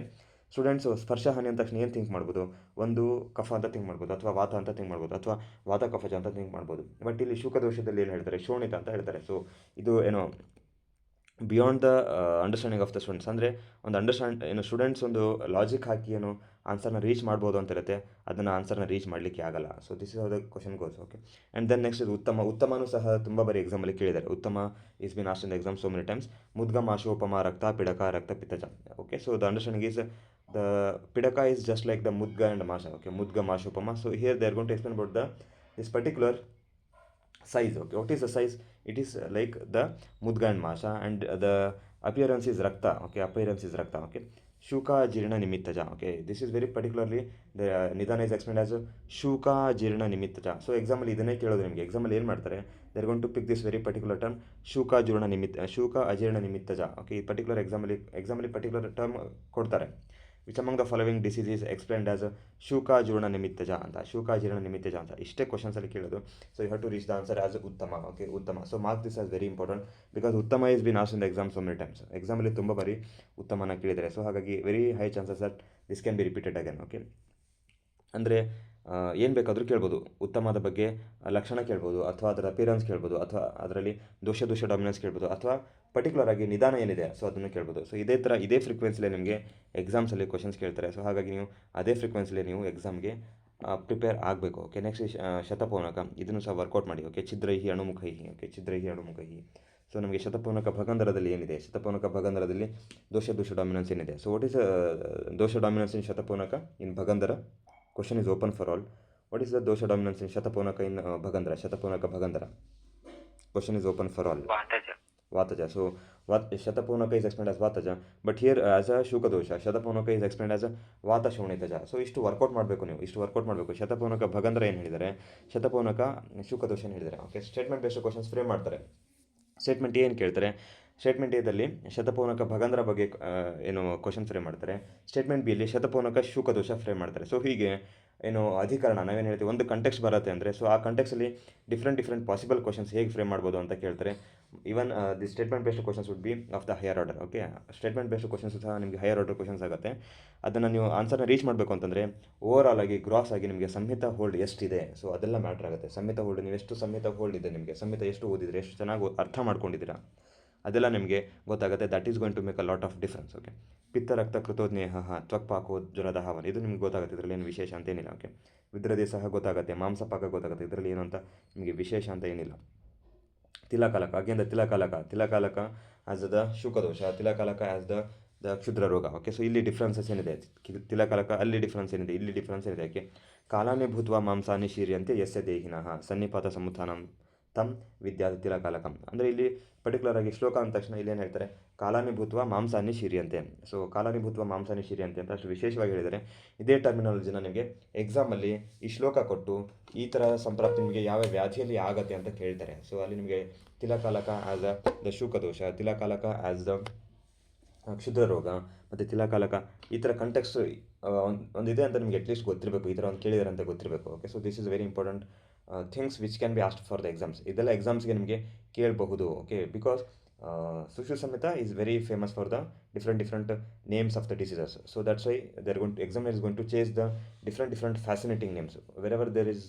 ಸ್ಟೂಡೆಂಟ್ಸು ಸ್ಪರ್ಶಹಾನಿ ಅಂದ ತಕ್ಷಣ ಏನು ಥಿಂಕ್ ಮಾಡ್ಬೋದು, ಒಂದು ಕಫ ಅಂತ ಥಿಂಕ್ ಮಾಡ್ಬೋದು, ಅಥವಾ ವಾತ ಅಂತ ಥಿಂಕ್ ಮಾಡ್ಬೋದು, ಅಥವಾ ವಾತ ಕಫಜ ಅಂತ ಥಿಂಕ್ ಮಾಡ್ಬೋದು. ಬಟ್ ಇಲ್ಲಿ ಶೂಕದೋಷದಲ್ಲಿ ಏನು ಹೇಳ್ತಾರೆ, ಶೋಣಿತ ಅಂತ ಹೇಳ್ತಾರೆ. ಸೊ ಇದು beyond the understanding of the students. ಅಂದರೆ ಒಂದು ಸ್ಟೂಡೆಂಟ್ಸ್ ಒಂದು ಲಾಜಿಕ್ ಹಾಕಿ ಆನ್ಸರ್ನ ರೀಚ್ ಮಾಡ್ಬೋದು ಅಂತ ಇರುತ್ತೆ, ಅದನ್ನು ಆನ್ಸರ್ನ ರೀಚ್ ಮಾಡಲಿಕ್ಕೆ ಆಗಲ್ಲ. So this is how the question goes. Okay, and then next ಇದು ಉತ್ತಮನೂ ಸಹ ತುಂಬ ಬಾರಿ ಎಕ್ಸಾಮಲ್ಲಿ ಕೇಳಿದ್ದಾರೆ. ಉತ್ತಮ is been asked in the exam so many times. ಮುದ್ಗಮ ಆಶೋಪಮ ರಕ್ತ ಪಿಡಕ ರಕ್ತ ಪಿತ್ತಜ. Okay, so the understanding is the ಪಿಡಕ ಈಸ್ ಜಸ್ಟ್ ಲೈಕ್ ದ ಮುದ್ಗ ಆ್ಯಂಡ್ ಮಾಶ. ಓಕೆ, ಮುದ್ಗ ಮಾಶೋಪಮ. So here they are going to explain about this particular size. Okay, what is the size? It is like the mudga and masha, and the appearance is rakta. Okay, appearance is rakta. Okay, shuka jirna nimittaja. Okay, this is very particularly the nidana is explained as shuka jirna nimittaja. So example ಇದನ್ನೇ ಕೇಳೋದು ನಿಮಗೆ. ಎಕ್ಸಾಮಲ್ಲಿ ಏನು ಮಾಡ್ತಾರೆ, they are going to pick this very particular term shuka ajirna nimittaja. Okay, ಈ particular ಎಕ್ಸಾಮಲ್ಲಿ particular term ಕೊಡ್ತಾರೆ. Which among the following disease is explained as ಶೂಕಾಜೂರ್ಣ ನಿಮಿತ್ತಜ ಅಂತ ಇಷ್ಟೇ ಕ್ವಶನ್ಸಲ್ಲಿ ಕೇಳೋದು. So you have to reach the answer as ಉತ್ತಮ. ಓಕೆ, ಉತ್ತಮ. So mark this as very important because ಉತ್ತಮ is been asked in the exam so many times. ಎಕ್ಸಾಮಲ್ಲಿ ತುಂಬ ಬಾರಿ ಉತ್ತಮನ ಕೇಳಿದ್ದಾರೆ. ಸೊ ಹಾಗಾಗಿ very high chances that this can be repeated again. Okay, ಅಂದರೆ ಏನು ಬೇಕಾದರೂ ಕೇಳ್ಬೋದು. ಉತ್ತಮದ ಬಗ್ಗೆ ಲಕ್ಷಣ ಕೇಳ್ಬೋದು, ಅಥವಾ ಅದರ ಅಪಿಯರೆನ್ಸ್ ಕೇಳ್ಬೋದು, ಅಥವಾ ಅದರಲ್ಲಿ ದೋಷ ಡಾಮಿನೆನ್ಸ್ ಕೇಳ್ಬೋದು, ಅಥವಾ ಪರ್ಟಿಕ್ಯುಲರ್ ಆಗಿ ನಿಧಾನ ಏನಿದೆ ಸೊ ಅದನ್ನು ಕೇಳ್ಬೋದು. ಸೊ ಇದೇ ಫ್ರೀಕ್ವೆನ್ಸಿಲೇ ನಿಮಗೆ ಎಕ್ಸಾಮ್ಸಲ್ಲಿ ಕ್ವಶನ್ಸ್ ಕೇಳ್ತಾರೆ. ಸೊ ಹಾಗಾಗಿ ನೀವು ಅದೇ ಫ್ರೀಕ್ವೆನ್ಸಿಲೇ ನೀವು ಎಕ್ಸಾಮ್ಗೆ ಪ್ರಿಪೇರ್ ಆಗಬೇಕು. ಓಕೆ, ನೆಕ್ಸ್ಟ್ ಶತಪೌನಕ, ಇದನ್ನು ಸಹ ವರ್ಕೌಟ್ ಮಾಡಿ. ಓಕೆ, ಛಿದ್ರೈಹಿ ಅಣುಮುಖೈಹಿ. ಓಕೆ, ಛಿದ್ರೈಹಿ ಅಣುಮುಖೈಹಿ. ಸೊ ನಮಗೆ ಶತಪೌನಕ ಭಗಂಧರದಲ್ಲಿ ಏನಿದೆ, ಶತಪೌನಕ ಭಗಂಧರದಲ್ಲಿ ದೋಷ ಡಾಮಿನೆನ್ಸ್ ಏನಿದೆ. ಸೊ ವಾಟ್ ಈಸ್ ದೋಷ ಡಾಮಿನೆನ್ಸ್ ಇನ್ ಶತಪೌನಕ ಇನ್ ಭಗಂಧರ? Question is open for all. What is the dosha dominance in Shatapunaka in Bhagandara? Shatapunaka Bhagandara. Question is open for all. Vataja. So Shatapunaka is explained as Vataja, but here as a Shuka dosha, Shatapunaka is explained as a Vata Shonitaja. So ಇಷ್ಟು workout ಮಾಡಬೇಕು ನೀವು, ಶತಪೌನಕ ಭಗಂಧರ ಏನು ಹೇಳಿದ್ದಾರೆ, ಶತಪೌನಕ ಶುಕ ದೋಷ ಏನು ಹೇಳಿದ್ದಾರೆ. Okay, statement based questions frame ಮಾಡ್ತಾರೆ. Statement ಏನು ಕೇಳ್ತಾರೆ, ಸ್ಟೇಟ್ಮೆಂಟ್ ಎದಲ್ಲಿ ಶತಪೌನಕ ಭಗಂಧರ ಬಗ್ಗೆ ಕ್ವಶನ್ ಫ್ರೇಮ್ ಮಾಡ್ತಾರೆ. ಸ್ಟೇಟ್ಮೆಂಟ್ ಬಿಯಲ್ಲಿ ಶತಪೌನಕ ಶೂಕದೋಷ ಫ್ರೇಮ್ ಮಾಡ್ತಾರೆ. ಸೊ ಹೀಗೆ ಅಧಿಕರಣ ನಾವೇನು ಹೇಳ್ತೀವಿ, ಒಂದು ಕಂಟೆಕ್ಸ್ಟ್ ಬರುತ್ತೆ ಅಂದರೆ ಸೊ ಆ ಕಂಟೆಕ್ಸಲ್ಲಿ ಡಿಫ್ರೆಂಟ್ ಪಾಸಿಬಲ್ ಕ್ವಶನ್ಸ್ ಹೇಗೆ ಫ್ರೇಮ್ ಮಾಡ್ಬೋದು ಅಂತ ಕೇಳ್ತಾರೆ. Even the statement based questions would be of the higher order. Okay, statement based questions ಸಹ ನಿಮಗೆ ಹೈಯರ್ ಆರ್ಡರ್ ಕ್ವಶನ್ಸ್ ಆಗುತ್ತೆ. ಅದನ್ನು ನೀವು ಆನ್ಸರ್ನ ರೀಚ್ ಮಾಡಬೇಕು ಅಂತಂದರೆ ಓವರ್ ಆಲ್ ಆಗಿ ಗ್ರಾಸ್ ಆಗಿ ನಿಮಗೆ ಸಂಹಿತ ಹೋಲ್ಡ್ ಎಷ್ಟಿದೆ, ಸೊ ಅದೆಲ್ಲ ಮ್ಯಾಟ್ರ್ ಆಗುತ್ತೆ. ಸಂಹಿತ ಹೋಲ್ಡ್, ನೀವು ಎಷ್ಟು ಸಂಹಿತ ಹೋಲ್ಡ್ ಇದೆ ನಿಮಗೆ, ಸಂಹಿತ ಎಷ್ಟು ಓದಿದ್ರೆ, ಎಷ್ಟು ಚೆನ್ನಾಗಿ ಅರ್ಥ ಮಾಡ್ಕೊಂಡಿದ್ದೀರಾ, ಅದೆಲ್ಲ ನಿಮಗೆ ಗೊತ್ತಾಗುತ್ತೆ. That is going to make a lot of difference. Okay, ಪಿತ್ತ ರಕ್ತ ಕೃತೋಜ್ಞೇಹ ತ್ವಕ್ಪಾಕೋ ಜ್ವರದ ಹಾವನ, ಇದು ನಿಮ್ಗೆ ಗೊತ್ತಾಗುತ್ತೆ. ಇದರಲ್ಲಿ ಏನು ವಿಶೇಷ ಅಂತ ಏನಿಲ್ಲ. ಓಕೆ, ವಿದ್ರದೆ ಸಹ ಗೊತ್ತಾಗುತ್ತೆ, ಮಾಂಸಪಾಕ ಗೊತ್ತಾಗುತ್ತೆ. ಇದರಲ್ಲಿ ಏನು ಅಂತ ನಿಮಗೆ ವಿಶೇಷ ಅಂತ ಏನಿಲ್ಲ. ತಿಲಕಾಲಕ, ಅಗೇನ್ ದ ತಿಲಕಾಲಕ ಆ್ಯಸ್ ದ ಶುಕದೋಷ, ತಿಲಕಾಲಕ ಆ್ಯಸ್ ದ ದ ಕ್ಷುದ್ರ ರೋಗ. ಓಕೆ, ಸೊ ಇಲ್ಲಿ ಡಿಫ್ರೆನ್ಸಸ್ ಏನಿದೆ, ತಿಲಕಲಕ ಅಲ್ಲಿ ಡಿಫ್ರೆನ್ಸ್ ಏನಿದೆ, ಇಲ್ಲಿ ಡಿಫ್ರೆನ್ಸ್ ಏನಿದೆ. ಓಕೆ, ಕಾಲಾನಿ ಭೂತ್ವ ಮಾಂಸಾನಿ ಶೀರ್ಯಂತೆ ಯಸ್ಯ ದೇಹಿನಃ ಸನ್ನಿಪಾತ ಸಮುತ್ಥಾನಂ ತಂ ವಿದ್ಯಾತ್ ತಿಲಕಾಲಕಂ. ಅಂದರೆ ಇಲ್ಲಿ ಪರ್ಟಿಕ್ಯುಲರ್ ಆಗಿ ಶ್ಲೋಕ ಅಂದ ತಕ್ಷಣ ಇಲ್ಲಿ ಏನು ಹೇಳ್ತಾರೆ, ಕಾಲಾನಿ ಭೂತ್ವ ಮಾಂಸಾನಿ ಶೀರ್ಯಂತೆ. ಸೊ ಕಾಲಾನಿ ಭೂತ್ವ ಮಾಂಸಾನಿ ಶೀರ್ಯಂತೆ ಅಂತ ಅಷ್ಟು ವಿಶೇಷವಾಗಿ ಹೇಳಿದರೆ, ಇದೇ ಟರ್ಮಿನಾಲಜಿನ ನಿಮಗೆ ಎಕ್ಸಾಮಲ್ಲಿ ಈ ಶ್ಲೋಕ ಕೊಟ್ಟು ಈ ಥರ ಸಂಪ್ರಾಪ್ತಿ ನಿಮಗೆ ಯಾವ ವ್ಯಾಧಿಯಲ್ಲಿ ಆಗತ್ತೆ ಅಂತ ಕೇಳ್ತಾರೆ. ಸೊ ಅಲ್ಲಿ ನಿಮಗೆ ತಿಲಕಾಲಕ ಆ್ಯಸ್ ದ ಶೂಕದೋಷ, ತಿಲಕಾಲಕ ಆ್ಯಸ್ ದ ಕ್ಷುದ್ರ ರೋಗ ಮತ್ತು ತಿಲಕಾಲಕ ಈ ಥರ ಕಂಟೆಕ್ಸ್ಟ್ ಒಂದಿದೆ ಅಂತ ನಿಮಗೆ ಅಟ್ಲೀಸ್ಟ್ ಗೊತ್ತಿರಬೇಕು, ಈ ಥರ ಒಂದು ಕೇಳಿದಾರೆ ಅಂತ ಗೊತ್ತಿರಬೇಕು. Okay, so this is very important things which can be asked for the exams. ಇದೆಲ್ಲ ಎಕ್ಸಾಮ್ಸ್ಗೆ ನಿಮಗೆ ಕೇಳಬಹುದು. ಓಕೆ, ಬಿಕಾಸ್ ಸುಶ್ರು ಸಮೇತ is very famous for the different names of the diseases. So that's why they're going to examiner is going to chase the different fascinating names. Wherever there is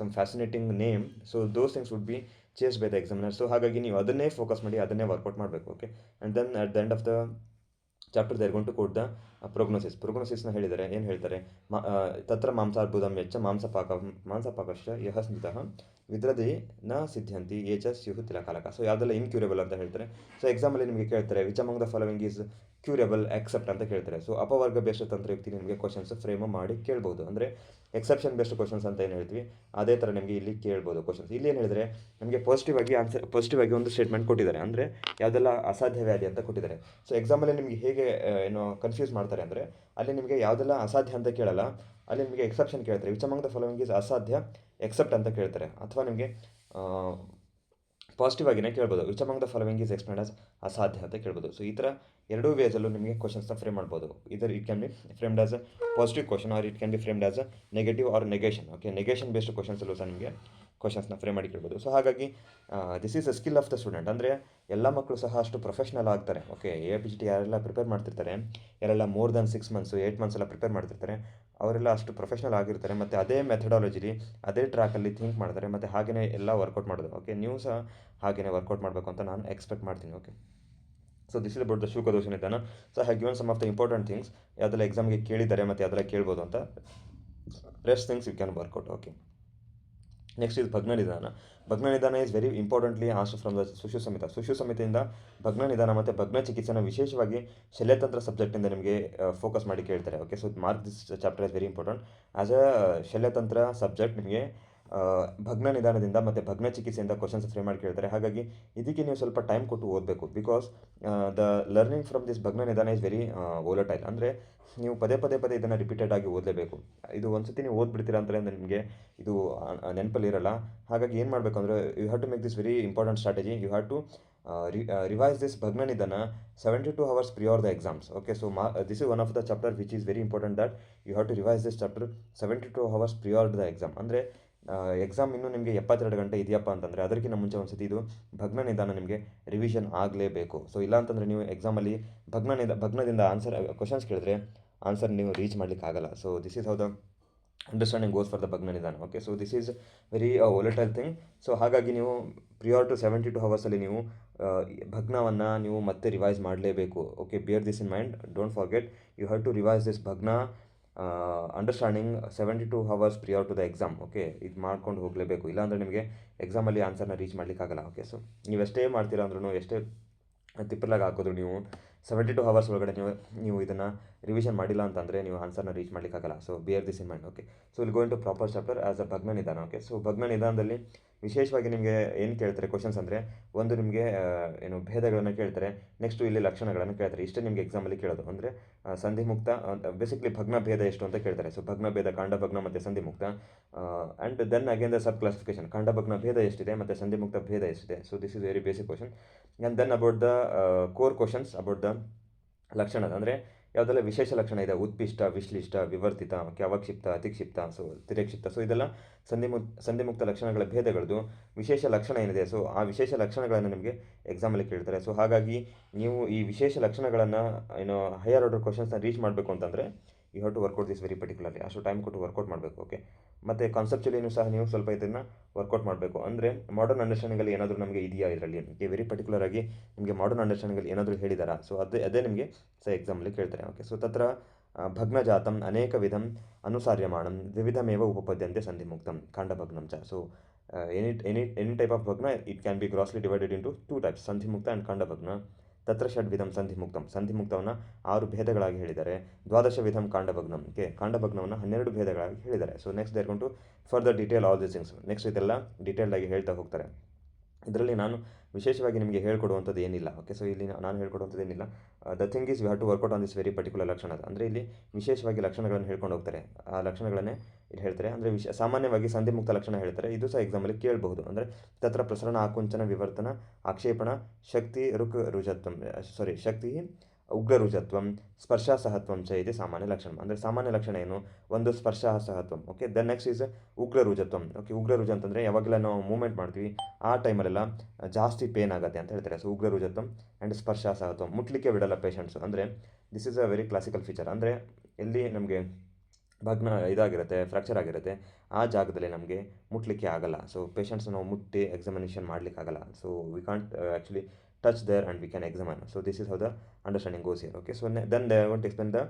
some fascinating name, so those things would be chase by the examiner. So ಹಾಗಾಗಿ ನೀವು ಅದನ್ನೇ focus ಮಾಡಿ, ಅದನ್ನೇ work out ಮಾಡಬೇಕು. Okay, and then at the end of the chapter they're going to quote the ಪ್ರೊಗ್ನೋಸಿಸ್ನ ಹೇಳಿದ್ದಾರೆ. ಏನು ಹೇಳ್ತಾರೆ, ತತ್ರ ಮಾಂಸಾರ್ಬುದಂ ವೆಚ್ಚ ಮಾಂಸಪಾಕಶ್ಚ ಯಹ ಸ್ಮಿತಃ ವಿದ್ರದೇ ನ ಸಿದ್ಧಂತಿ ಏಚ ಸ್ಯುಹು ತಿಲಕಾಲಕ. ಸೊ ಯಾವುದೆಲ್ಲ ಇನ್ಕ್ಯೂರೇಬಲ್ ಅಂತ ಹೇಳ್ತಾರೆ. ಸೊ ಎಕ್ಸಾಮಲ್ಲಿ ನಿಮಗೆ ಕೇಳ್ತಾರೆ which among the following is curable except ಅಂತ ಕೇಳ್ತಾರೆ. ಸೊ ಅಪವರ್ಗ ಬೇಸ್ಡ್ ತಂತ್ರಯುಕ್ತಿ ನಿಮಗೆ ಕ್ವಶನ್ಸ್ ಫ್ರೇಮ್ ಮಾಡಿ ಕೇಳ್ಬೋದು. ಅಂದರೆ ಎಕ್ಸೆಪ್ಷನ್ ಬೇಸ್ಡ್ ಕ್ವಶನ್ಸ್ ಅಂತ ಏನು ಹೇಳ್ತೀವಿ ಅದೇ ಥರ ನಿಮಗೆ ಇಲ್ಲಿ ಕೇಳ್ಬೋದು ಕ್ವಶನ್ಸ್. ಇಲ್ಲಿ ಏನು ಹೇಳಿದರೆ ನಮಗೆ ಪಾಸಿಟಿವ್ ಆಗಿ ಒಂದು ಸ್ಟೇಟ್ಮೆಂಟ್ ಕೊಟ್ಟಿದ್ದಾರೆ. ಅಂದರೆ ಯಾವುದೆಲ್ಲ ಅಸಾಧ್ಯ ವ್ಯಾಧಿ ಅಂತ ಕೊಟ್ಟಿದ್ದಾರೆ. ಸೊ ಎಕ್ಸಾಮಲ್ಲಿ ನಿಮಗೆ ಹೇಗೆ ಏನೋ ಕನ್ಫ್ಯೂಸ್ ಮಾಡ್ತಾರೆ ಅಂದರೆ, ಅಲ್ಲಿ ನಿಮಗೆ ಯಾವುದೆಲ್ಲ ಅಸಾಧ್ಯ ಅಂತ ಕೇಳಲ್ಲ, ಅಲ್ಲಿ ನಿಮಗೆ ಎಕ್ಸೆಪ್ಷನ್ ಕೇಳ್ತಾರೆ. Which among the following is ಅಸಾಧ್ಯ ಎಕ್ಸೆಪ್ಟ್ ಅಂತ ಕೇಳ್ತಾರೆ. ಅಥವಾ ನಿಮಗೆ ಪಾಸಿಟಿವ್ ಆಗಿನೇ ಕೇಳ್ಬೋದು, which among the following is explained as ಅಸಾಧ್ಯ ಅಂತ ಕೇಳ್ಬೋದು. ಸೊ ಈ ಥರ ಎರಡೂ ವೇಸಲ್ಲೂ ನಿಮಗೆ ಕ್ವಶನ್ಸ್ನ ಫ್ರೇಮ್ ಮಾಡ್ಬೋದು. Either it can be framed as a positive question or it can be framed as a negative or negation. Okay, negation based ಕ್ವಶನ್ಸಲ್ಲೂ ಸಹ ನಿಮಗೆ ಕ್ವಶನ್ಸ್ನ ಫ್ರೇಮ್ ಮಾಡಿ ಕೇಳ್ಬೋದು. ಸೊ ಹಾಗಾಗಿ this is a skill of the student. ಅಂದರೆ ಎಲ್ಲ ಮಕ್ಕಳು ಸಹ ಅಷ್ಟು ಪ್ರೊಫೆಷ್ನಲ್ ಆಗ್ತಾರೆ. ಓಕೆ, APGT ಯಾರೆಲ್ಲ ಪ್ರಿಪೇರ್ ಮಾಡ್ತಿರ್ತಾರೆ, ಯಾರೆಲ್ಲ ಮೋರ್ ದನ್ 6 ಮಂತ್ಸು 8 ಮಂತ್ಸ್ ಎಲ್ಲ ಪ್ರಿಪೇರ್ ಮಾಡ್ತಿರ್ತಾರೆ, ಅವರೆಲ್ಲ ಅಷ್ಟು ಪ್ರೊಫೆಷ್ನಲ್ ಆಗಿರ್ತಾರೆ. ಮತ್ತು ಅದೇ ಮೆಥಡಾಲಜಿಲಿ ಅದೇ ಟ್ರ್ಯಾಕಲ್ಲಿ ಥಿಂಕ್ ಮಾಡ್ತಾರೆ, ಮತ್ತು ಹಾಗೆಯೇ ಎಲ್ಲ ವರ್ಕೌಟ್ ಮಾಡೋದು. ಓಕೆ, ನೀವು ಸಹ ಹಾಗೆಯೇ ವರ್ಕೌಟ್ ಮಾಡಬೇಕು ಅಂತ ನಾನು ಎಕ್ಸ್ಪೆಕ್ಟ್ ಮಾಡ್ತೀನಿ. Okay, so this is about the ಶೂಕದೋಷ ನಿಧಾನ. So I have given some of the important things ಯಾವುದೆಲ್ಲ ಎಕ್ಸಾಮ್ಗೆ ಕೇಳಿದ್ದಾರೆ ಮತ್ತು ಅದೆಲ್ಲ ಕೇಳ್ಬೋದು ಅಂತ. Rest things you can work out. Okay, next ಇದು ಭಗ್ನ ನಿಧಾನ. ಭಗ್ನ ನಿಧಾನ is very importantly asked from the Sushruta Samhita. Sushruta ಸಂಹಿತೆಯಿಂದ ಭಗ್ನ ನಿಧಾನ ಮತ್ತು ಭಗ್ನ ಚಿಕಿತ್ಸೆನ ವಿಶೇಷವಾಗಿ ಶಲ್ಯತಂತ್ರ ಸಬ್ಜೆಕ್ಟಿಂದ ನಿಮಗೆ ಫೋಕಸ್ ಮಾಡಿ ಕೇಳ್ತಾರೆ. Okay, so mark this chapter is very important. As a Shalyatantra subject ನಿಮಗೆ ಭಗ್ನ ನಿಧಾನದಿಂದ ಮತ್ತು ಭಗ್ನ ಚಿಕಿತ್ಸೆಯಿಂದ ಕ್ವಶನ್ಸ್ ಫ್ರೇಮ್ ಮಾಡಿ ಕೇಳ್ತಾರೆ. ಹಾಗಾಗಿ ಇದಕ್ಕೆ ನೀವು ಸ್ವಲ್ಪ ಟೈಮ್ ಕೊಟ್ಟು ಓದಬೇಕು. Because the learning from this ಭಗ್ನ ನಿಧಾನ ಇಸ್ ವೆರಿ ವೋಲಟೈಲ್. ಅಂದರೆ ನೀವು ಪದೇ ಇದನ್ನು ರಿಪೀಟೆಡ್ ಆಗಿ ಓದಲೇಬೇಕು. ಇದು ಒಂದು ಸತಿ ನೀವು ಓದ್ಬಿಡ್ತೀರಾ ಅಂತಲೇ ನಿಮಗೆ ಇದು ನೆನಪಲ್ಲಿರಲ್ಲ. ಹಾಗಾಗಿ ಏನು ಮಾಡಬೇಕು ಅಂದರೆ, you have to make this very important strategy. You have to revise this ಭಗ್ನ ನಿಧಾನ 72 hours prior the exams. Okay, so this is one of the chapter which is very important, that you have to revise this chapter 72 hours prior to the exam. ಅಂದರೆ exam ಇನ್ನೂ ನಿಮಗೆ 72 ಗಂಟೆ ಇದೆಯಪ್ಪ ಅಂತಂದರೆ ಅದಕ್ಕಿಂತ ಮುಂಚೆ ಒಂದು ಸತಿ ಇದು ಭಗ್ನ ನಿಧಾನ ನಿಮಗೆ ರಿವಿಷನ್ ಆಗಲೇಬೇಕು. ಸೊ ಇಲ್ಲ ಅಂತಂದರೆ ನೀವು ಎಕ್ಸಾಮಲ್ಲಿ ಭಗ್ನದಿಂದ ಆನ್ಸರ್ ಕ್ವಶನ್ಸ್ ಕೇಳಿದ್ರೆ ಆನ್ಸರ್ ನೀವು ರೀಚ್ ಮಾಡಲಿಕ್ಕಾಗಲ್ಲ. So this is how the understanding goes for the ಭಗ್ನ ನಿಧಾನ. Okay, so this is very volatile thing. So ಹಾಗಾಗಿ ನೀವು ಪ್ರಿಯರ್ ಟು 72 hours ನೀವು ಭಗ್ನವನ್ನು ನೀವು ಮತ್ತೆ ರಿವೈಸ್ ಮಾಡಲೇಬೇಕು. Okay, bear this in mind, don't forget, you have to revise this ಭಗ್ನ understanding 72 hours prior to the exam. Okay, ಇದು ಮಾಡ್ಕೊಂಡು ಹೋಗಲೇಬೇಕು, ಇಲ್ಲಾಂದರೆ ನಿಮಗೆ ಎಕ್ಸಾಮಲ್ಲಿ ಆನ್ಸರ್ನ ರೀಚ್ ಮಾಡಲಿಕ್ಕಾಗಲ್ಲ. ಓಕೆ, ಸೊ ನೀವು ಎಷ್ಟೇ ಮಾಡ್ತೀರಾ ಅಂದ್ರೂ, ಎಷ್ಟೇ ತಿಪ್ಪಲಾಗಿ ಹಾಕೋದು, ನೀವು 72 hours ಒಳಗಡೆ ನೀವು ಇದನ್ನು ರಿವಿಷನ್ ಮಾಡಿಲ್ಲ ಅಂತಂದರೆ ನೀವು ಆನ್ಸರ್ನ ರೀಚ್ ಮಾಡಲಿಕ್ಕಾಗಲ್ಲ. So bear this in mind. Okay, so will go into proper chapter as a ಭಗ್ನ ನಿಧಾನ. ಓಕೆ, ಸೊ ಭಗ್ನ ನಿಧಾನದಲ್ಲಿ ವಿಶೇಷವಾಗಿ ನಿಮಗೆ ಏನು ಕೇಳ್ತಾರೆ ಕ್ವಶನ್ಸ್ ಅಂದರೆ, ಒಂದು ನಿಮಗೆ ಏನು ಭೇದಗಳನ್ನು ಕೇಳ್ತಾರೆ, ನೆಕ್ಸ್ಟು ಇಲ್ಲಿ ಲಕ್ಷಣಗಳನ್ನು ಕೇಳ್ತಾರೆ. ಇಷ್ಟೇ ನಿಮಗೆ ಎಕ್ಸಾಮಲ್ಲಿ ಕೇಳೋದು. ಅಂದರೆ ಸಂಧಿಮುಕ್ತ, ಬೇಸಿಕ್ಲಿ ಭಗ್ನ ಭೇದ ಎಷ್ಟು ಅಂತ ಕೇಳ್ತಾರೆ. ಸೊ ಭಗ್ನ ಭೇದ, ಕಾಂಡಭಗ್ನ ಮತ್ತು ಸಂಧಿಮುಕ್ತ. And then again the sub classification, ಕಾಂಡಭಗ್ನ ಭೇದ ಎಷ್ಟಿದೆ ಮತ್ತು ಸಂಧಿಮುಕ್ತ ಭೇದ ಎಷ್ಟಿದೆ. So this is very basic question. And then about the core questions about the ಲಕ್ಷಣದ, ಅಂದರೆ ಯಾವುದೆಲ್ಲ ವಿಶೇಷ ಲಕ್ಷಣ ಇದೆ, ಉತ್ಪಿಷ್ಟ, ವಿಶ್ಲಿಷ್ಟ, ವಿವರ್ತಿತ, ಅವಕ್ಷಿಪ್ತ, ಅತಿಕ್ಷಿಪ್ತ, ಸೊ ತಿರಕ್ಷಿಪ್ತ. ಸೊ ಇದೆಲ್ಲ ಸಂಧಿಮುಕ್ತ ಲಕ್ಷಣಗಳ ಭೇದಗಳದ್ದು ವಿಶೇಷ ಲಕ್ಷಣ ಏನಿದೆ, ಸೊ ಆ ವಿಶೇಷ ಲಕ್ಷಣಗಳನ್ನು ನಿಮಗೆ ಎಕ್ಸಾಮಲ್ಲಿ ಕೇಳ್ತಾರೆ. ಸೊ ಹಾಗಾಗಿ ನೀವು ಈ ವಿಶೇಷ ಲಕ್ಷಣಗಳನ್ನು ಹೈಯರ್ ಆರ್ಡರ್ ಕ್ವಶನ್ಸ್ನ ರೀಚ್ ಮಾಡಬೇಕು ಅಂತಂದರೆ you have to work out this very particularly. ಅಷ್ಟು ಟೈಮ್ ಕೊಟ್ಟು ವರ್ಕೌಟ್ ಮಾಡಬೇಕು. ಓಕೆ, ಮತ್ತು ಕಾನ್ಸೆಪ್ಚುಲಿನೂ ಸಹ ನೀವು ಸ್ವಲ್ಪ ಇದನ್ನು ವರ್ಕೌಟ್ ಮಾಡಬೇಕು. ಅಂದರೆ ಮಾಡರ್ನ್ ಅಂಡರ್ಸ್ಟ್ಯಾಂಡಿಂಗಲ್ಲಿ ಏನಾದರೂ ನಮಗೆ ಇದೆಯಾ ಇದರಲ್ಲಿ, ವೆರಿ ಪರ್ಟಿಕ್ಯುಲರ್ ಆಗಿ ನಿಮಗೆ ಮಾಡರ್ನ್ ಅಂಡರ್ಸ್ಟ್ಯಾಂಡಿಂಗಲ್ಲಿ ಏನಾದರೂ ಹೇಳಿದಾರಾ, ಸೊ ಅದೇ ನಿಮಗೆ ಎಕ್ಸಾಮಲ್ಲಿ ಕೇಳ್ತಾರೆ. ಓಕೆ, ಸೊ ತತ್ರ ಭಗ್ನಜಾತಂ ಅನೇಕ ವಿಧಂ ಅನುಸಾರ್ಯಮಾಣಂ ದ್ವಿವಿಧಮೇವ ಉಪಪದ್ಯಂತೆ ಸಂಧಿಮುಕ್ತಂ ಕಾಂಡಭಗ್ನಂ ಚ. ಸೊ ಎನಿ ಟೈಪ್ ಆಫ್ ಭಗ್ನ, it can be grossly divided into 2 types, ಸಂಧಿಮುಕ್ತ ಆ್ಯಂಡ್ ಕಾಂಡಭಗ್ನ. ತತ್ರ ಷಡ್ವಿಧಂ ಸಂಧಿಮುಕ್ತಂ, ಸಂಧಿಮುಕ್ತವನ್ನು 6 ಭೇದಗಳಾಗಿ ಹೇಳಿದ್ದಾರೆ. ದ್ವಾದಶ ವಿಧಂ ಕಾಂಡಭಗ್ನಂ, ಓಕೆ, ಕಾಂಡಭಗ್ನವನ್ನು 12 ಭೇದಗಳಾಗಿ ಹೇಳಿದ್ದಾರೆ. ಸೊ next there gonna to further detail all these things. Next ಇದೆಲ್ಲ ಡೀಟೇಲ್ಡಾಗಿ ಹೇಳ್ತಾ ಹೋಗ್ತಾರೆ. ಇದರಲ್ಲಿ ನಾನು ವಿಶೇಷವಾಗಿ ನಿಮಗೆ ಹೇಳ್ಕೊಡುವಂಥದ್ದು ಏನಿಲ್ಲ. ಓಕೆ, ಸೊ ಇಲ್ಲಿ ನಾನು ಹೇಳ್ಕೊಡುವಂಥದ್ದು ಏನಿಲ್ಲ. The thing is you have to work out on this very particular ಲಕ್ಷಣ. ಅಂದರೆ ಇಲ್ಲಿ ವಿಶೇಷವಾಗಿ ಲಕ್ಷಣಗಳನ್ನು ಹೇಳ್ಕೊಂಡು ಹೋಗ್ತಾರೆ. ಆ ಲಕ್ಷಣಗಳನ್ನೇ ಇಲ್ಲಿ ಹೇಳ್ತಾರೆ. ಅಂದರೆ ಸಾಮಾನ್ಯವಾಗಿ ಸಂಧಿಮುಕ್ತ ಲಕ್ಷಣ ಹೇಳ್ತಾರೆ. ಇದು ಸಹ ಎಕ್ಸಾಮಲ್ಲಿ ಕೇಳಬಹುದು. ಅಂದರೆ ತತ್ರ ಪ್ರಸರಣ ಆಕುಂಚನ ವಿವರ್ತನ ಆಕ್ಷೇಪಣ ಶಕ್ತಿ ರುಜತ್ವಂ, ಶಕ್ತಿ ಉಗ್ರರುಜತ್ವಂ ಸ್ಪರ್ಶಾಸಹತ್ವಂ ಚ ಇದೆ ಸಾಮಾನ್ಯ ಲಕ್ಷಣ. ಅಂದರೆ ಸಾಮಾನ್ಯ ಲಕ್ಷಣ ಏನು? ಒಂದು ಸ್ಪರ್ಶಾಸಹತ್ವಂ. ಓಕೆ, ದೆನ್ ನೆಕ್ಸ್ಟ್ ಈಸ್ ಉಗ್ರರುಜತ್ವಂ. ಓಕೆ, ಉಗ್ರರುಜ ಅಂತಂದರೆ ಯಾವಾಗಲ ನಾವು ಮೂವ್ಮೆಂಟ್ ಮಾಡ್ತೀವಿ ಆ ಟೈಮಲ್ಲೆಲ್ಲ ಜಾಸ್ತಿ ಪೇನ್ ಆಗುತ್ತೆ ಅಂತ ಹೇಳ್ತಾರೆ. ಸೊ ಉಗ್ರರುಜತ್ವಂ ಆ್ಯಂಡ್ ಸ್ಪರ್ಶಾಸಹತ್ವಂ, ಮುಟ್ಲಿಕ್ಕೆ ಬಿಡಲ್ಲ ಪೇಷಂಟ್ಸು. ಅಂದರೆ this is a very classical feature. ಅಂದರೆ ಎಲ್ಲಿ ನಮಗೆ ಭಗ್ನ ಇದಾಗಿರುತ್ತೆ, ಫ್ರ್ಯಾಕ್ಚರ್ ಆಗಿರುತ್ತೆ, ಆ ಜಾಗದಲ್ಲಿ ನಮಗೆ ಮುಟ್ಲಿಕ್ಕೆ ಆಗಲ್ಲ. ಸೊ ಪೇಷಂಟ್ಸ್ ನಾವು ಮುಟ್ಟಿ ಎಕ್ಸಾಮಿನೇಷನ್ ಮಾಡಲಿಕ್ಕಾಗಲ್ಲ. So we can't actually touch there and we can examine. So this is how the understanding goes here. Okay, so then they want to explain the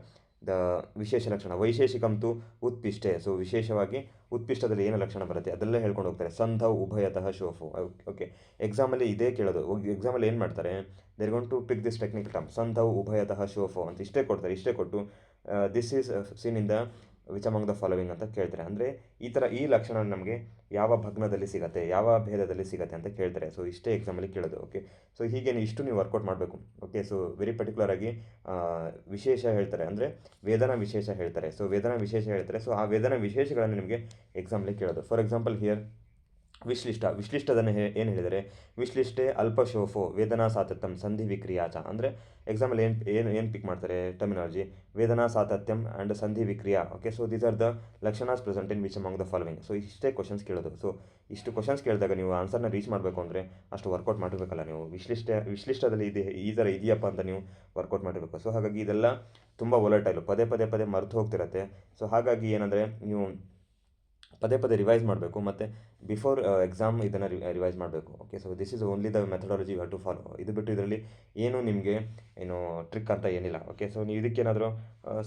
ವಿಶೇಷ ಲಕ್ಷಣ. ವೈಶೇಷಿಕಂತು ಉತ್ಪಿಷ್ಟೆ. ಸೊ ವಿಶೇಷವಾಗಿ ಉತ್ಪಿಷ್ಟದಲ್ಲಿ ಏನು ಲಕ್ಷಣ ಬರುತ್ತೆ ಅದೆಲ್ಲ ಹೇಳ್ಕೊಂಡು ಹೋಗ್ತಾರೆ. ಸಂಧೌ ಉಭಯತಃ ಶೋಫು. ಓಕೆ, ಎಕ್ಸಾಮಲ್ಲಿ ಇದೇ ಕೇಳೋದು. ಎಕ್ಸಾಮಲ್ಲಿ ಏನು ಮಾಡ್ತಾರೆ, they're gonna to pick this technical term ಸಂಧೌ ಉಭಯತಃ ಶೋಫು ಅಂತ ಇಷ್ಟೇ ಕೊಡ್ತಾರೆ. ಇಷ್ಟೇ ಕೊಟ್ಟು this is seen in the which among the following ಅಂತ ಕೇಳ್ತಾರೆ. ಅಂದರೆ ಈ ಲಕ್ಷಣ ನಮಗೆ ಯಾವ ಭಗ್ನದಲ್ಲಿ ಸಿಗುತ್ತೆ, ಯಾವ ಭೇದದಲ್ಲಿ ಸಿಗುತ್ತೆ ಅಂತ ಕೇಳ್ತಾರೆ. ಸೊ ಇಷ್ಟೇ ಎಕ್ಸಾಮಲ್ಲಿ ಕೇಳೋದು. ಓಕೆ, ಸೊ ಹೀಗೆ ಇಷ್ಟು ನೀವು ವರ್ಕೌಟ್ ಮಾಡಬೇಕು. ಓಕೆ, ಸೊ ವೆರಿ ಪರ್ಟಿಕ್ಯುಲರ್ ಆಗಿ ವಿಶೇಷ ಹೇಳ್ತಾರೆ, ಅಂದರೆ ವೇದನಾ ವಿಶೇಷ ಹೇಳ್ತಾರೆ. ಸೊ ವೇದನಾ ವಿಶೇಷ ಹೇಳ್ತಾರೆ. ಸೊ ಆ ವೇದನಾ ವಿಶೇಷಗಳನ್ನು ನಿಮಗೆ ಎಕ್ಸಾಮಲ್ಲಿ ಕೇಳೋದು. ಫಾರ್ ಎಕ್ಸಾಂಪಲ್ ಹಿಯರ್ ವಿಶ್ಲಿಷ್ಟದನ್ನು ಏನು ಹೇಳಿದರೆ, ವಿಶ್ಲಿಷ್ಟೆ ಅಲ್ಪಶೋಫೋ ವೇದನಾ ಸಾತತ್ಯಂ ಸಂಧಿ ವಿಕ್ರಿಯಾಚ. ಅಂದರೆ ಎಕ್ಸಾಂಪಲ್ ಏನು ಪಿಕ್ ಮಾಡ್ತಾರೆ ಟರ್ಮಿನಾಲಜಿ, ವೇದನಾ ಸಾತತ್ಯಂ ಆ್ಯಂಡ್ ಸಂಧಿ ವಿಕ್ರಿಯಾ. Okay, so these are the lakshanas present in which among the following. So ಇಷ್ಟೇ ಕ್ವಶನ್ಸ್ ಕೇಳೋದು. ಸೊ ಇಷ್ಟು ಕ್ವಶನ್ಸ್ ಕೇಳಿದಾಗ ನೀವು ಆನ್ಸರ್ನ ರೀಚ್ ಮಾಡಬೇಕು ಅಂದರೆ ಅಷ್ಟು ವರ್ಕೌಟ್ ಮಾಡಿರಬೇಕಲ್ಲ ನೀವು. ವಿಶ್ಲಿಷ್ಟದಲ್ಲಿ ಈ ಥರ ಇದೆಯಪ್ಪ ಅಂತ ನೀವು ವರ್ಕೌಟ್ ಮಾಡಿರಬೇಕು. ಸೊ ಹಾಗಾಗಿ ಇದೆಲ್ಲ ತುಂಬ ವೊಲಟೈಲು, ಪದೇ ಮರೆತು ಹೋಗ್ತಿರತ್ತೆ. ಸೊ ಹಾಗಾಗಿ ಏನಂದರೆ ನೀವು ಪದೇ ರಿವೈಸ್ ಮಾಡಬೇಕು, ಮತ್ತು ಬಿಫೋರ್ ಎಕ್ಸಾಮ್ ಇದನ್ನು ರಿವೈಸ್ ಮಾಡಬೇಕು. Okay, so this is only the methodology you have to follow. ಇದು ಬಿಟ್ಟು ಇದರಲ್ಲಿ ಏನು ನಿಮಗೆ ಏನು ಟ್ರಿಕ್ ಅಂತ ಏನಿಲ್ಲ. ಓಕೆ, ಸೊ ನೀವು ಇದಕ್ಕೇನಾದರೂ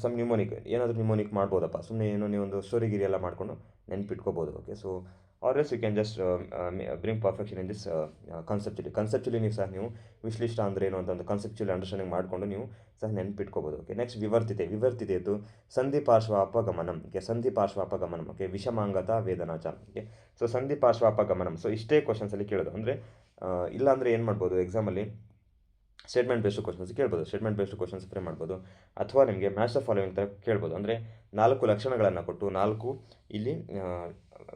ಸಮ್ ನ್ಯೂಮೋನಿಕ್ ಮಾಡ್ಬೋದಪ್ಪ, ಸುಮ್ಮನೆ ಏನೋ ನೀವೊಂದು ಸ್ಟೋರಿ ಗಿರಿ ಎಲ್ಲ ಮಾಡಿಕೊಂಡು ನೆನ್ಪಿಟ್ಕೋಬೋದು. Okay, so or else you can just bring perfection in this conceptually ನೀವು ಸಹ ನೀವು ವಿಶ್ಲಿಷ್ಟ ಅಂದರೆ ಏನು ಅಂತ ಒಂದು ಕನ್ಸೆಪ್ಚುಲಿ ಅಂಡರ್ಸ್ಟ್ಯಾಂಡಿಂಗ್ ಮಾಡಿಕೊಂಡು ನೀವು ಸಹ ನೆನ್ಪಿಟ್ಕೋಬೋದು. ಓಕೆ, ನೆಕ್ಸ್ಟ್ ವಿವರ್ತಿತೆಯದ್ದು ಸಂಧಿ ಪಾರ್ಶ್ವ ಅಪಗಮನಂ. ಓಕೆ, ಸಂಧಿ ಪಾರ್ಶ್ವ ಅಪಗಮನಂ. ಓಕೆ, ವಿಷಮಾಂಗತ ವೇದನಾಚ. ಓಕೆ, ಸೊ ಸಂಧಿ ಪಾರ್ಶ್ವ ಅಪಗಮನಂ. ಸೊ ಇಷ್ಟೇ ಕ್ವಶನ್ಸಲ್ಲಿ ಕೇಳೋದು. ಅಂದರೆ ಇಲ್ಲಾಂದರೆ ಏನು ಮಾಡ್ಬೋದು, ಎಕ್ಸಾಮಲ್ಲಿ ಸ್ಟೇಟ್ಮೆಂಟ್ ಬೇಸ್ಡ್ ಕ್ವಶನ್ಸ್ ಕೇಳ್ಬೋದು. ಸ್ಟೇಟ್ಮೆಂಟ್ ಬೇಸ್ಡ್ ಕ್ವಶನ್ಸ್ ಫ್ರೇಮ್ ಮಾಡ್ಬೋದು. ಅಥವಾ ನಿಮಗೆ ಮ್ಯಾಚ್ ದ ಫಾಲೋವಿಂಗ್ ಥರ ಕೇಳ್ಬೋದು. ಅಂದರೆ 4 ಲಕ್ಷಣಗಳನ್ನು ಕೊಟ್ಟು 4 ಇಲ್ಲಿ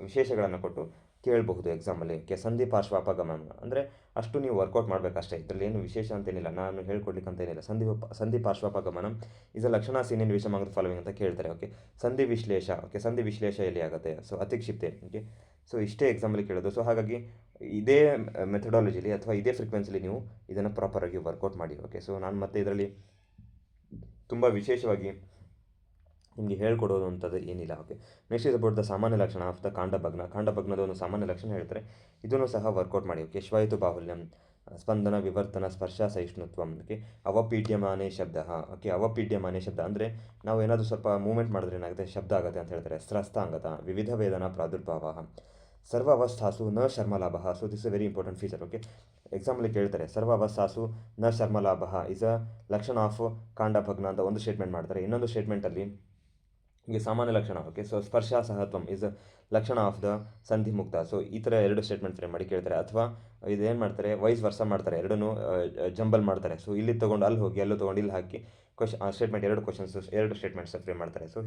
ವಿಶೇಷಗಳನ್ನು ಕೊಟ್ಟು ಕೇಳಬಹುದು ಎಕ್ಸಾಮಲ್ಲಿ. ಸಂಧಿ ಪಾರ್ಶ್ವ ಅಪಗಮನ ಅಂದರೆ ಅಷ್ಟು ನೀವು ವರ್ಕೌಟ್ ಮಾಡಬೇಕಷ್ಟೇ. ಇದರಲ್ಲಿ ಏನು ವಿಶೇಷ ಅಂತೇನಿಲ್ಲ, ನಾನು ಹೇಳ್ಕೊಡ್ಲಿಕ್ಕೆ ಅಂತ ಏನಿಲ್ಲ. ಸಂಧಿ ಪಾರ್ಶ್ವ ಅಪಗಮನ ಇಸ್ ಅ ಲಕ್ಷಣ ಸೀನ್ ಇನ್ ವಿಷಮಾಂಗ ದ ಫಾಲೋವಿಂಗ್ ಅಂತ ಕೇಳ್ತಾರೆ. ಓಕೆ, ಸಂಧಿ ವಿಶ್ಲೇಷ. ಓಕೆ, ಸಂಧಿ ವಿಶ್ಲೇಷ ಎಲ್ಲಿ ಆಗುತ್ತೆ? ಸೊ ಅತಿಕ್ಷಿಪ್ತೆ. ಓಕೆ, ಸೊ ಇಷ್ಟೇ ಎಕ್ಸಾಮಲ್ಲಿ ಕೇಳೋದು. ಸೊ ಹಾಗಾಗಿ ಇದೇ ಮೆಥಡಾಲಜಿಲಿ ಅಥವಾ ಇದೇ ಫ್ರೀಕ್ವೆನ್ಸಿಲಿ ನೀವು ಇದನ್ನು ಪ್ರಾಪರಾಗಿ ವರ್ಕೌಟ್ ಮಾಡಿ. ಓಕೆ, ಸೊ ನಾನು ಮತ್ತೆ ಇದರಲ್ಲಿ ತುಂಬ ವಿಶೇಷವಾಗಿ ನಿಮಗೆ ಹೇಳ್ಕೊಡೋದು ಅಂಥದ್ದು ಏನಿಲ್ಲ. Okay, next is about the ಸಾಮಾನ್ಯ ಲಕ್ಷಣ ಆಫ್ ದ ಕಾಂಡಭಗ್ನದ ಒಂದು ಸಾಮಾನ್ಯ ಲಕ್ಷಣ ಹೇಳ್ತಾರೆ. ಇದನ್ನು ಸಹ ವರ್ಕೌಟ್ ಮಾಡಿ. ಓಕೆ, ಶ್ವಾಯಿತು ಬಾಹುಲ್ಯಂ ಸ್ಪಂದನ ವಿವರ್ತನ ಸ್ಪರ್ಶ ಸಹಿಷ್ಣುತ್ವಂ. ಓಕೆ, ಅವಪೀಡ್ಯಮಾನೇ ಶಬ್ದ. ಓಕೆ, ಅವಪೀಡ್ಯಮಾನೇ ಶಬ್ದ ಅಂದರೆ ನಾವು ಏನಾದರೂ ಸ್ವಲ್ಪ ಮೂವ್ಮೆಂಟ್ ಮಾಡಿದ್ರೆ ಏನಾಗುತ್ತೆ, ಶಬ್ದ ಆಗುತ್ತೆ ಅಂತ ಹೇಳ್ತಾರೆ. ಸ್ರಸ್ತಾಂಗತ ವಿವಿಧ ವೇದನಾ ಪ್ರಾದುರ್ಭಾವ ಸರ್ವ ಅವಸ್ಥಾಸು ನ ಶರ್ಮಲಾಭ. So this is very important feature. Okay, example ಕೇಳ್ತಾರೆ, ಸರ್ವ ಅವಸ್ಥಾಸು ನ ಶರ್ಮಲಾಭ ಇಸ್ ಅ ಲಕ್ಷಣ ಆಫ್ ಕಾಂಡಭಗ್ನ ಅಂತ ಒಂದು ಸ್ಟೇಟ್ಮೆಂಟ್ ಮಾಡ್ತಾರೆ. ಇನ್ನೊಂದು ಸ್ಟೇಟ್ಮೆಂಟಲ್ಲಿ ಹೀಗೆ ಸಾಮಾನ್ಯ ಲಕ್ಷಣ. ಓಕೆ, ಸೊ ಸ್ಪರ್ಶಾಸಹತ್ವಂ ಇಸ್ ಲಕ್ಷಣ ಆಫ್ ದ ಸಂಧಿ ಮುಕ್ತ. ಸೊ ಈ ಥರ 2 ಸ್ಟೇಟ್ಮೆಂಟ್ ಫ್ರೇಮ್ ಮಾಡಿ ಕೇಳ್ತಾರೆ. ಅಥವಾ ಇದೇನು ಮಾಡ್ತಾರೆ, ವೈಸ್ ವರ್ಸ ಮಾಡ್ತಾರೆ, ಎರಡನ್ನೂ ಜಂಬಲ್ ಮಾಡ್ತಾರೆ. ಸೊ ಇಲ್ಲಿ ತೊಗೊಂಡು ಅಲ್ಲಿ ಹೋಗಿ, ಅಲ್ಲೂ ತೊಗೊಂಡು ಇಲ್ಲಿ ಹಾಕಿ ಸ್ಟೇಟ್ಮೆಂಟ್ 2 ಸ್ಟೇಟ್ಮೆಂಟ್ಸ್ ಫ್ರೇಮ್ ಮಾಡ್ತಾರೆ. ಸೊ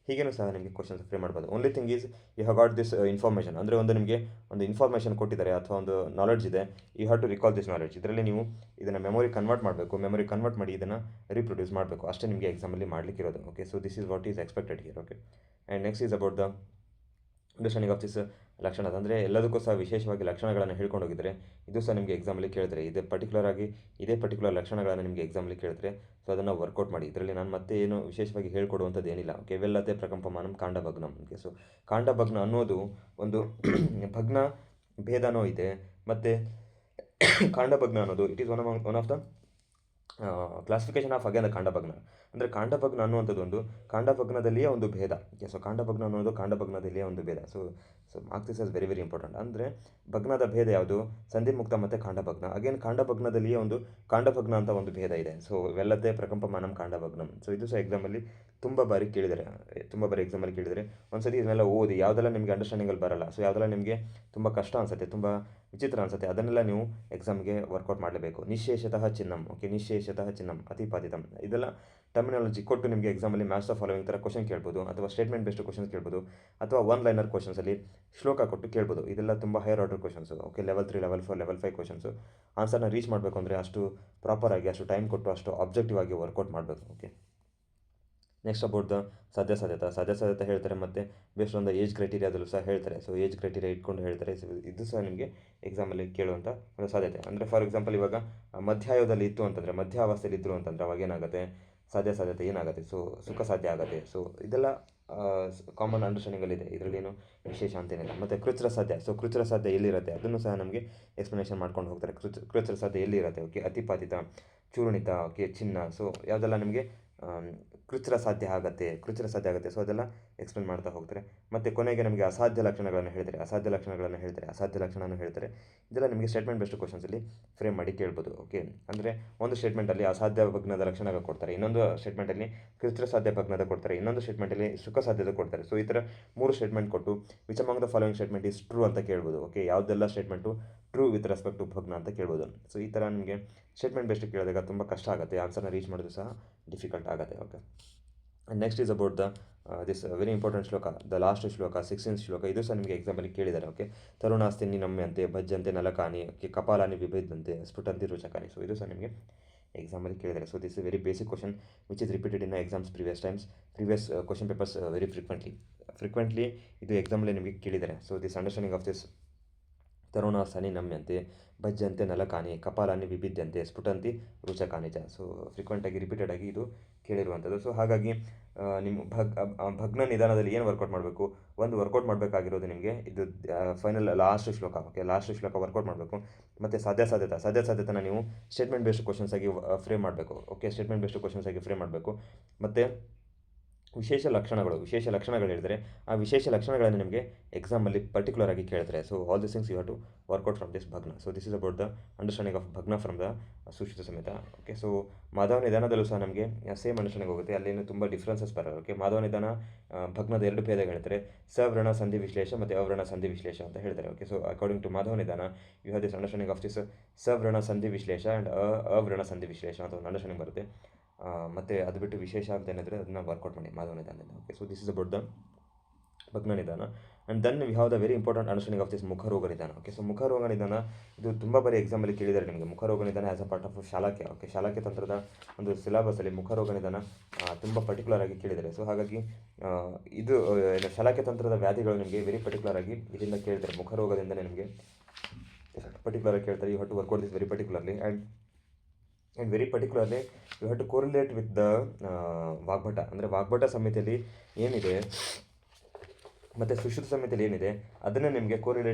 ಹೀಗೇನೂ ಸಹ ನಿಮಗೆ ಕ್ವಶನ್ಸ್ ಫ್ರೇಮ್ ಮಾಡ್ಬೋದು. Only thing is you have got this information. ಅಂದರೆ ನಿಮಗೆ ಒಂದು ಇನ್ಫಾರ್ಮೇಷನ್ ಕೊಟ್ಟಿದ್ದಾರೆ ಅಥವಾ ಒಂದು ನಾಲೆಡ್ಜ್ ಇದೆ, you have to recall this knowledge. ಇದರಲ್ಲಿ ನೀವು ಇದನ್ನು ಮೆಮೊರಿ ಕನ್ವರ್ಟ್ ಮಾಡಬೇಕು. ಮೆಮೊರಿ ಕನ್ವರ್ಟ್ ಮಾಡಿ ಇದನ್ನು ರೀಪ್ರೊಡ್ಯೂಸ್ ಮಾಡಬೇಕು. ಅಷ್ಟೇ ನಿಮಗೆ ಎಕ್ಸಾಮಲ್ಲಿ ಮಾಡಲಿಕ್ಕಿರೋದು. Okay, so this is what is expected here. Okay, and next is about the understanding of this ಲಕ್ಷಣ. ಅಂದರೆ ಎಲ್ಲದಕ್ಕೂ ಸಹ ವಿಶೇಷವಾಗಿ ಲಕ್ಷಣಗಳನ್ನು ಹೇಳ್ಕೊಂಡು ಹೋಗಿದ್ದಾರೆ. ಇದು ಸಹ ನಿಮಗೆ ಎಕ್ಸಾಮಲ್ಲಿ ಕೇಳ್ತಾರೆ. ಇದೇ ಪರ್ಟಿಕ್ಯುಲರ್ ಲಕ್ಷಣಗಳನ್ನು ನಿಮಗೆ ಎಕ್ಸಾಮಲ್ಲಿ ಕೇಳ್ತಾರೆ. ಸೊ ಅದನ್ನು ವರ್ಕೌಟ್ ಮಾಡಿ. ಇದರಲ್ಲಿ ನಾನು ಮತ್ತೆ ಏನು ವಿಶೇಷವಾಗಿ ಹೇಳ್ಕೊಡುವಂಥದ್ದು ಏನಿಲ್ಲ. ಓಕೆ, ವೆಲ್ಲತೆ ಪ್ರಕಂಪಮಾನಂ ಕಾಂಡಭಗ್ನಂ. ಓಕೆ, ಸೊ ಕಾಂಡಭಗ್ನ ಅನ್ನೋದು ಒಂದು ಭಗ್ನ ಭೇದನೋ ಇದೆ. ಮತ್ತು ಕಾಂಡಭಗ್ನ ಅನ್ನೋದು it is one of the classification of again the kandabhagna. ಅಂದರೆ ಕಾಂಡಭಗ್ನ ಅನ್ನುವಂಥದ್ದು ಒಂದು ಕಾಂಡಭಗ್ನದಲ್ಲಿಯೇ ಒಂದು ಭೇದ. ಓಕೆ, ಸೊ ಕಾಂಡಭಗ್ನ ಅನ್ನೋದು ಕಾಂಡಭಗ್ನದಲ್ಲಿಯೇ ಒಂದು ಭೇದ. So so mark this as very very important. ಅಂದರೆ ಭಗ್ನದ ಭೇದ ಯಾವುದು? ಸಂಧಿಮುಕ್ತ ಮತ್ತು ಕಾಂಡಭಗ್ನ. ಅಗೇನ್ ಕಾಂಡಭಗ್ನದಲ್ಲಿಯೇ ಒಂದು ಕಾಂಡಭಗ್ನ ಅಂತ ಒಂದು ಭೇದ ಇದೆ. ಸೊ ವೆಲ್ಲತೆ ಪ್ರಕಂಪಮಾನಂ ಕಾಂಡಭಗ್ನಂ. ಸೊ ಇದು ಸಹ ಎಕ್ಸಾಮಲ್ಲಿ ತುಂಬ ಬಾರಿ ಕೇಳಿದರೆ ಒಂದ್ಸತಿ ಇದನ್ನೆಲ್ಲ ಓದಿ, ಯಾವುದೆಲ್ಲ ನಿಮಗೆ ಅಂಡರ್ಸ್ಟ್ಯಾಂಡಿಂಗಲ್ಲಿ ಬರಲ್ಲ, ಸೊ ಯಾವುದೆಲ್ಲ ನಿಮಗೆ ತುಂಬ ಕಷ್ಟ ಅನಿಸುತ್ತೆ, ತುಂಬ ವಿಚಿತ್ರ ಅನಿಸುತ್ತೆ, ಅದನ್ನೆಲ್ಲ ನೀವು ಎಕ್ಸಾಮ್ಗೆ ವರ್ಕೌಟ್ ಮಾಡಲೇಬೇಕು. ನಿಶೇಷತಃ ಚಿನ್ನಂ, ಓಕೆ, ನಿಶೇಷತಃ ಚಿನ್ನಂ ಅತಿಪಾದಿತಂ, ಇದೆಲ್ಲ ಟರ್ಮಿನಾಲಜಿ ಕೊಟ್ಟು ನಿಮಗೆ ಎಕ್ಸಾಮಲ್ಲಿ ಮ್ಯಾಥ್ಸ್ ಆಫ್ ಫಾಲೋವಿಂಗ್ ಥರ ಕ್ವಶನ್ ಕೇಳ್ಬೋದು, ಅಥವಾ ಸ್ಟೇಟ್ಮೆಂಟ್ ಬೇಸ್ಡ್ ಕ್ವಶನ್ಸ್ ಕೇಳ್ಬೋದು, ಅಥವಾ ಒನ್ ಲೈನರ್ ಕ್ವಶನ್ಸಲ್ಲಿ ಶ್ಲೋಕ ಕೊಟ್ಟು ಕೇಳ್ಬೋದು. ಇದೆಲ್ಲ ತುಂಬ higher order questions. Okay, level 3, level 4, level 5 questions. ಆನ್ಸರ್ನ ರೀಚ್ ಮಾಡಬೇಕು ಅಂದರೆ ಅಷ್ಟು ಪ್ರಾಪರಾಗಿ, ಅಷ್ಟು ಟೈಮ್ ಕೊಟ್ಟು, ಅಷ್ಟು ಆಬ್ಜೆಕ್ಟಿವ್ ಆಗಿ ವರ್ಕೌಟ್ ಮಾಡಬೇಕು. ಓಕೆ, ನೆಕ್ಸ್ಟ್ ಅಬೌಟ್ ದ ಸಾಧ್ಯಸಾಧ್ಯತೆ ಹೇಳ್ತಾರೆ, ಮತ್ತು ಬೇಸ್ಡ್ ಆನ್ ದ ಏಜ್ ಕ್ರೈಟೀರಿಯಾದಲ್ಲೂ ಸಹ ಹೇಳ್ತಾರೆ. ಸೊ ಏಜ್ ಕ್ರೈಟೀರಿಯಾ ಇಟ್ಕೊಂಡು ಹೇಳ್ತಾರೆ. ಸೊ ಇದು ಸಹ ನಿಮಗೆ ಎಕ್ಸಾಮಲ್ಲಿ ಕೇಳುವಂಥ ಒಂದು ಸಾಧ್ಯತೆ. ಅಂದರೆ ಫಾರ್ ಎಕ್ಸಾಂಪಲ್ ಇವಾಗ ಮಧ್ಯಾಯುಗದಲ್ಲಿ ಇತ್ತು ಅಂತಂದರೆ, ಮಧ್ಯಾವಸ್ಥೆಯಲ್ಲಿ ಇದ್ದರು ಅಂತಂದರೆ ಅವಾಗ ಏನಾಗುತ್ತೆ, ಸಾಧ್ಯತೆ ಏನಾಗುತ್ತೆ, ಸೊ ಸುಖ ಸಾಧ್ಯ ಆಗುತ್ತೆ. ಸೊ ಇದೆಲ್ಲ ಕಾಮನ್ ಅಂಡರ್ಸ್ಟ್ಯಾಂಡಿಂಗಲ್ಲಿದೆ, ಇದರಲ್ಲೇನು ವಿಶೇಷ ಅಂತೇನಿಲ್ಲ. ಮತ್ತು ಕೃಚ್ರ ಸಾಧ್ಯ ಎಲ್ಲಿರುತ್ತೆ ಅದನ್ನು ಸಹ ನಮಗೆ ಎಕ್ಸ್ಪ್ಲನೇಷನ್ ಮಾಡ್ಕೊಂಡು ಹೋಗ್ತಾರೆ. ಕೃಚ್ರ ಸಾಧ್ಯ ಎಲ್ಲಿರುತ್ತೆ, ಓಕೆ, ಅತಿಪಾದಿತ, ಚೂರ್ಣಿತ, ಓಕೆ, ಚಿನ್ನ, ಸೊ ಯಾವುದೆಲ್ಲ ನಿಮಗೆ ಕೃಚ್ರ ಸಾಧ್ಯ ಆಗುತ್ತೆ. ಸೊ ಅದೆಲ್ಲ ಎಕ್ಸ್ಪ್ಲೇನ್ ಮಾಡ್ತಾ ಹೋಗ್ತಾರೆ. ಮತ್ತು ಕೊನೆಗೆ ನಮಗೆ ಅಸಾಧ್ಯ ಲಕ್ಷಣಗಳನ್ನು ಹೇಳ್ತಾರೆ. ಇದೆಲ್ಲ ನಿಮಗೆ ಸ್ಟೇಟ್ಮೆಂಟ್ ಬೆಸ್ಟ್ ಕ್ವಶನ್ಸಲ್ಲಿ ಫ್ರೇಮ್ ಮಾಡಿ ಕೇಳ್ಬೋದು. ಓಕೆ, ಅಂದರೆ ಒಂದು ಸ್ಟೇಟ್ಮೆಂಟಲ್ಲಿ ಅಸಾಧ್ಯ ಭಗ್ನದ ಲಕ್ಷಣ ಕೊಡ್ತಾರೆ, ಇನ್ನೊಂದು ಸ್ಟೇಟ್ಮೆಂಟಲ್ಲಿ ಕೃಚ್ರ ಸಾಧ್ಯ ಭಗ್ನದ ಕೊಡ್ತಾರೆ, ಇನ್ನೊಂದು ಸ್ಟೇಟ್ಮೆಂಟಲ್ಲಿ ಸುಖ ಸಾಧ್ಯತೆ ಕೊಡ್ತಾರೆ. ಸೊ ಈ ಥರ 3 ಸ್ಟೇಟ್ಮೆಂಟ್ ಕೊಟ್ಟು which among the following statement is true ಅಂತ ಕೇಳ್ಬೋದು. ಓಕೆ, ಯಾವುದೆಲ್ಲ statement true with respect to bhagna ಅಂತ ಕೇಳ್ಬೋದು. ಸೊ ಈ ಥರ ನಿಮಗೆ ಸ್ಟೇಟ್ಮೆಂಟ್ ಬೆಸ್ಟ್ ಕೇಳಿದಾಗ ತುಂಬ ಕಷ್ಟ ಆಗುತ್ತೆ, ಆನ್ಸರ್ನ ರೀಚ್ ಮಾಡೋದು ಸಹ ಡಿಫಿಕಲ್ಟ್ ಆಗುತ್ತೆ. Okay, and next is about the this very important shloka, the last shloka, 16th shloka. ಇದು ಸಹ ನಿಮಗೆ ಎಕ್ಸಾಂಪಲ್ಲಿ ಕೇಳಿದ್ದಾರೆ. ಓಕೆ, ತರುಣಾಸ್ತಿ ನಮ್ಯಂತೆ ಭಜ್ಯಂತೆ ನಲಕಾನಿ, ಓಕೆ, ಕಪಾಲಾನಿ ವಿಭೇದಂತೆ ಸ್ಫುಟಂತಿ ರುಚಕಾನಿ. ಸೊ ಇದು ಸಹ ನಿಮಗೆ ಎಕ್ಸಾಮಲ್ಲಿ ಕೇಳಿದ್ದಾರೆ. So this very basic question which is repeated in exams previous question papers very frequently ಇದು ಎಕ್ಸಾಮಲ್ಲಿ ನಿಮಗೆ ಕೇಳಿದ್ದಾರೆ. So this understanding of this ತರುಣಾಸನಿ ನಮ್ಯಂತೆ ಭಜ್ಯಂತೆ ನಲಕಾನಿ ಕಪಾಲಾನಿ ವಿಭಿದ್ಯಂತೆ ಸ್ಫುಟಂತಿ ರುಚಕಾನಿ ಚ. ಸೊ ಫ್ರೀಕ್ವೆಂಟಾಗಿ ರಿಪೀಟೆಡಾಗಿ ಇದು ಕೇಳಿರುವಂಥದ್ದು. ಸೊ ಹಾಗಾಗಿ ನಿಮ್ಮ ಭಗ್ನ ನಿಧಾನದಲ್ಲಿ ಏನು ವರ್ಕೌಟ್ ಮಾಡಬೇಕು, ಒಂದು ವರ್ಕೌಟ್ ಮಾಡಬೇಕಾಗಿರೋದು ನಿಮಗೆ ಇದು ಫೈನಲ್ ಲಾಸ್ಟ್ ಶ್ಲೋಕ. ಓಕೆ, ಲಾಸ್ಟ್ ಶ್ಲೋಕ ವರ್ಕೌಟ್ ಮಾಡಬೇಕು. ಮತ್ತು ಸಾಧ್ಯಸಾಧ್ಯತೆನ ನೀವು ಸ್ಟೇಟ್ಮೆಂಟ್ ಬೇಸ್ಡ್ ಕ್ವಶನ್ಸ್ ಆಗಿ ಫ್ರೇಮ್ ಮಾಡಬೇಕು. ಓಕೆ, ಸ್ಟೇಟ್ಮೆಂಟ್ ಬೇಸ್ಡ್ ಕ್ವಶನ್ಸ್ ಆಗಿ ಫ್ರೇಮ್ ಮಾಡಬೇಕು. ಮತ್ತು ವಿಶೇಷ ಲಕ್ಷಣಗಳು ಹೇಳಿದರೆ ಆ ವಿಶೇಷ ಲಕ್ಷಣಗಳನ್ನು ನಿಮಗೆ ಎಕ್ಸಾಮಲ್ಲಿ ಪರ್ಟಿಕ್ಯುಲರ್ ಆಗಿ ಕೇಳ್ತಾರೆ. So all this things you have to work out from this bhagna. So this is about the understanding of bhagna from the Sushruta ಸಮೇತ. ಓಕೆ, ಸೊ ಮಾಧವ ನಿಧಾನದಲ್ಲೂ ಸಹ ನಮಗೆ ಸೇಮ್ ಅಂಡರ್ಸ್ಟ್ಯಾಂಡಿಂಗ್ ಹೋಗುತ್ತೆ, ಅಲ್ಲೇನು ತುಂಬ ಡಿಫ್ರೆನ್ಸಸ್ ಬರೋದು. ಓಕೆ, ಮಾಧವ ನಿಧಾನ ಭಗ್ನದ 2 ಭೇದ ಹೇಳ್ತಾರೆ, ಸವರ್ಣ ಸಂಧಿ ವಿಶ್ಲೇಷ ಮತ್ತು ಅವರ್ಣ ಸಂಧಿ ವಿಶ್ಲೇಷ ಅಂತ ಹೇಳ್ತಾರೆ. Okay, so according to Madhava Nidana you have this understanding of this savarna sandhi vishlesha and ಅವರ್ಣ ಸಂಧಿ ವಿಶ್ಲೇಷ ಅಂತ ಒಂದು ಅಂಡರ್ಸ್ಟ್ಯಾಂಡಿಂಗ್ ಬರುತ್ತೆ. ಮತ್ತು ಅದು ಬಿಟ್ಟು ವಿಶೇಷ ಅಂತ ಏನಿದ್ರೆ ಅದನ್ನು ವರ್ಕೌಟ್ ಮಾಡಿ ಮಾಧವ ನಿಧಾನದಲ್ಲಿ. Okay, so this is about the ಭಗ್ನ nidana. And then we have the very important understanding of this mukharoga nidana. Okay, so ಮುಖರೋಗ ನಿಧಾನ ಇದು ತುಂಬ ಬಾರಿ ಎಕ್ಸಾಮಲ್ಲಿ ಕೇಳಿದ್ದಾರೆ ನಿಮಗೆ. Mukharoga nidana as a part of Shalakya. Okay, ಶಾಲಾಕ್ಯ ತಂತ್ರದ ಒಂದು ಸಿಲೆಬಸಲ್ಲಿ ಮುಖರೋಗ ನಿಧಾನ ತುಂಬ ಪರ್ಟಿಕ್ಯುಲರ್ ಆಗಿ ಕೇಳಿದ್ದಾರೆ. ಸೊ ಹಾಗಾಗಿ ಇದು ಶಾಲಾಕ್ಯ ತಂತ್ರದ ವ್ಯಾಧಿಗಳು ನಿಮಗೆ ವೆರಿ ಪರ್ಟಿಕ್ಯುಲರ್ ಆಗಿ ಇದರಿಂದ ಕೇಳ್ತಾರೆ. ಮುಖರೋಗದಿಂದಲೇ ನಿಮಗೆ ಪರ್ಟಿಕ್ಯುಲರ್ ಆಗಿ ಕೇಳ್ತಾರೆ. You have to work out this very particularly and very particularly you have to correlate with the Vagbhata. ಅಂದರೆ ವಾಗ್ಭಟ ಸಂಹಿತೆಯಲ್ಲಿ ಏನಿದೆ ಮತ್ತು ಸುಶ್ರುತ ಸಂಹಿತೆಯಲ್ಲಿ ಏನಿದೆ ಅದನ್ನೇ ನಿಮಗೆ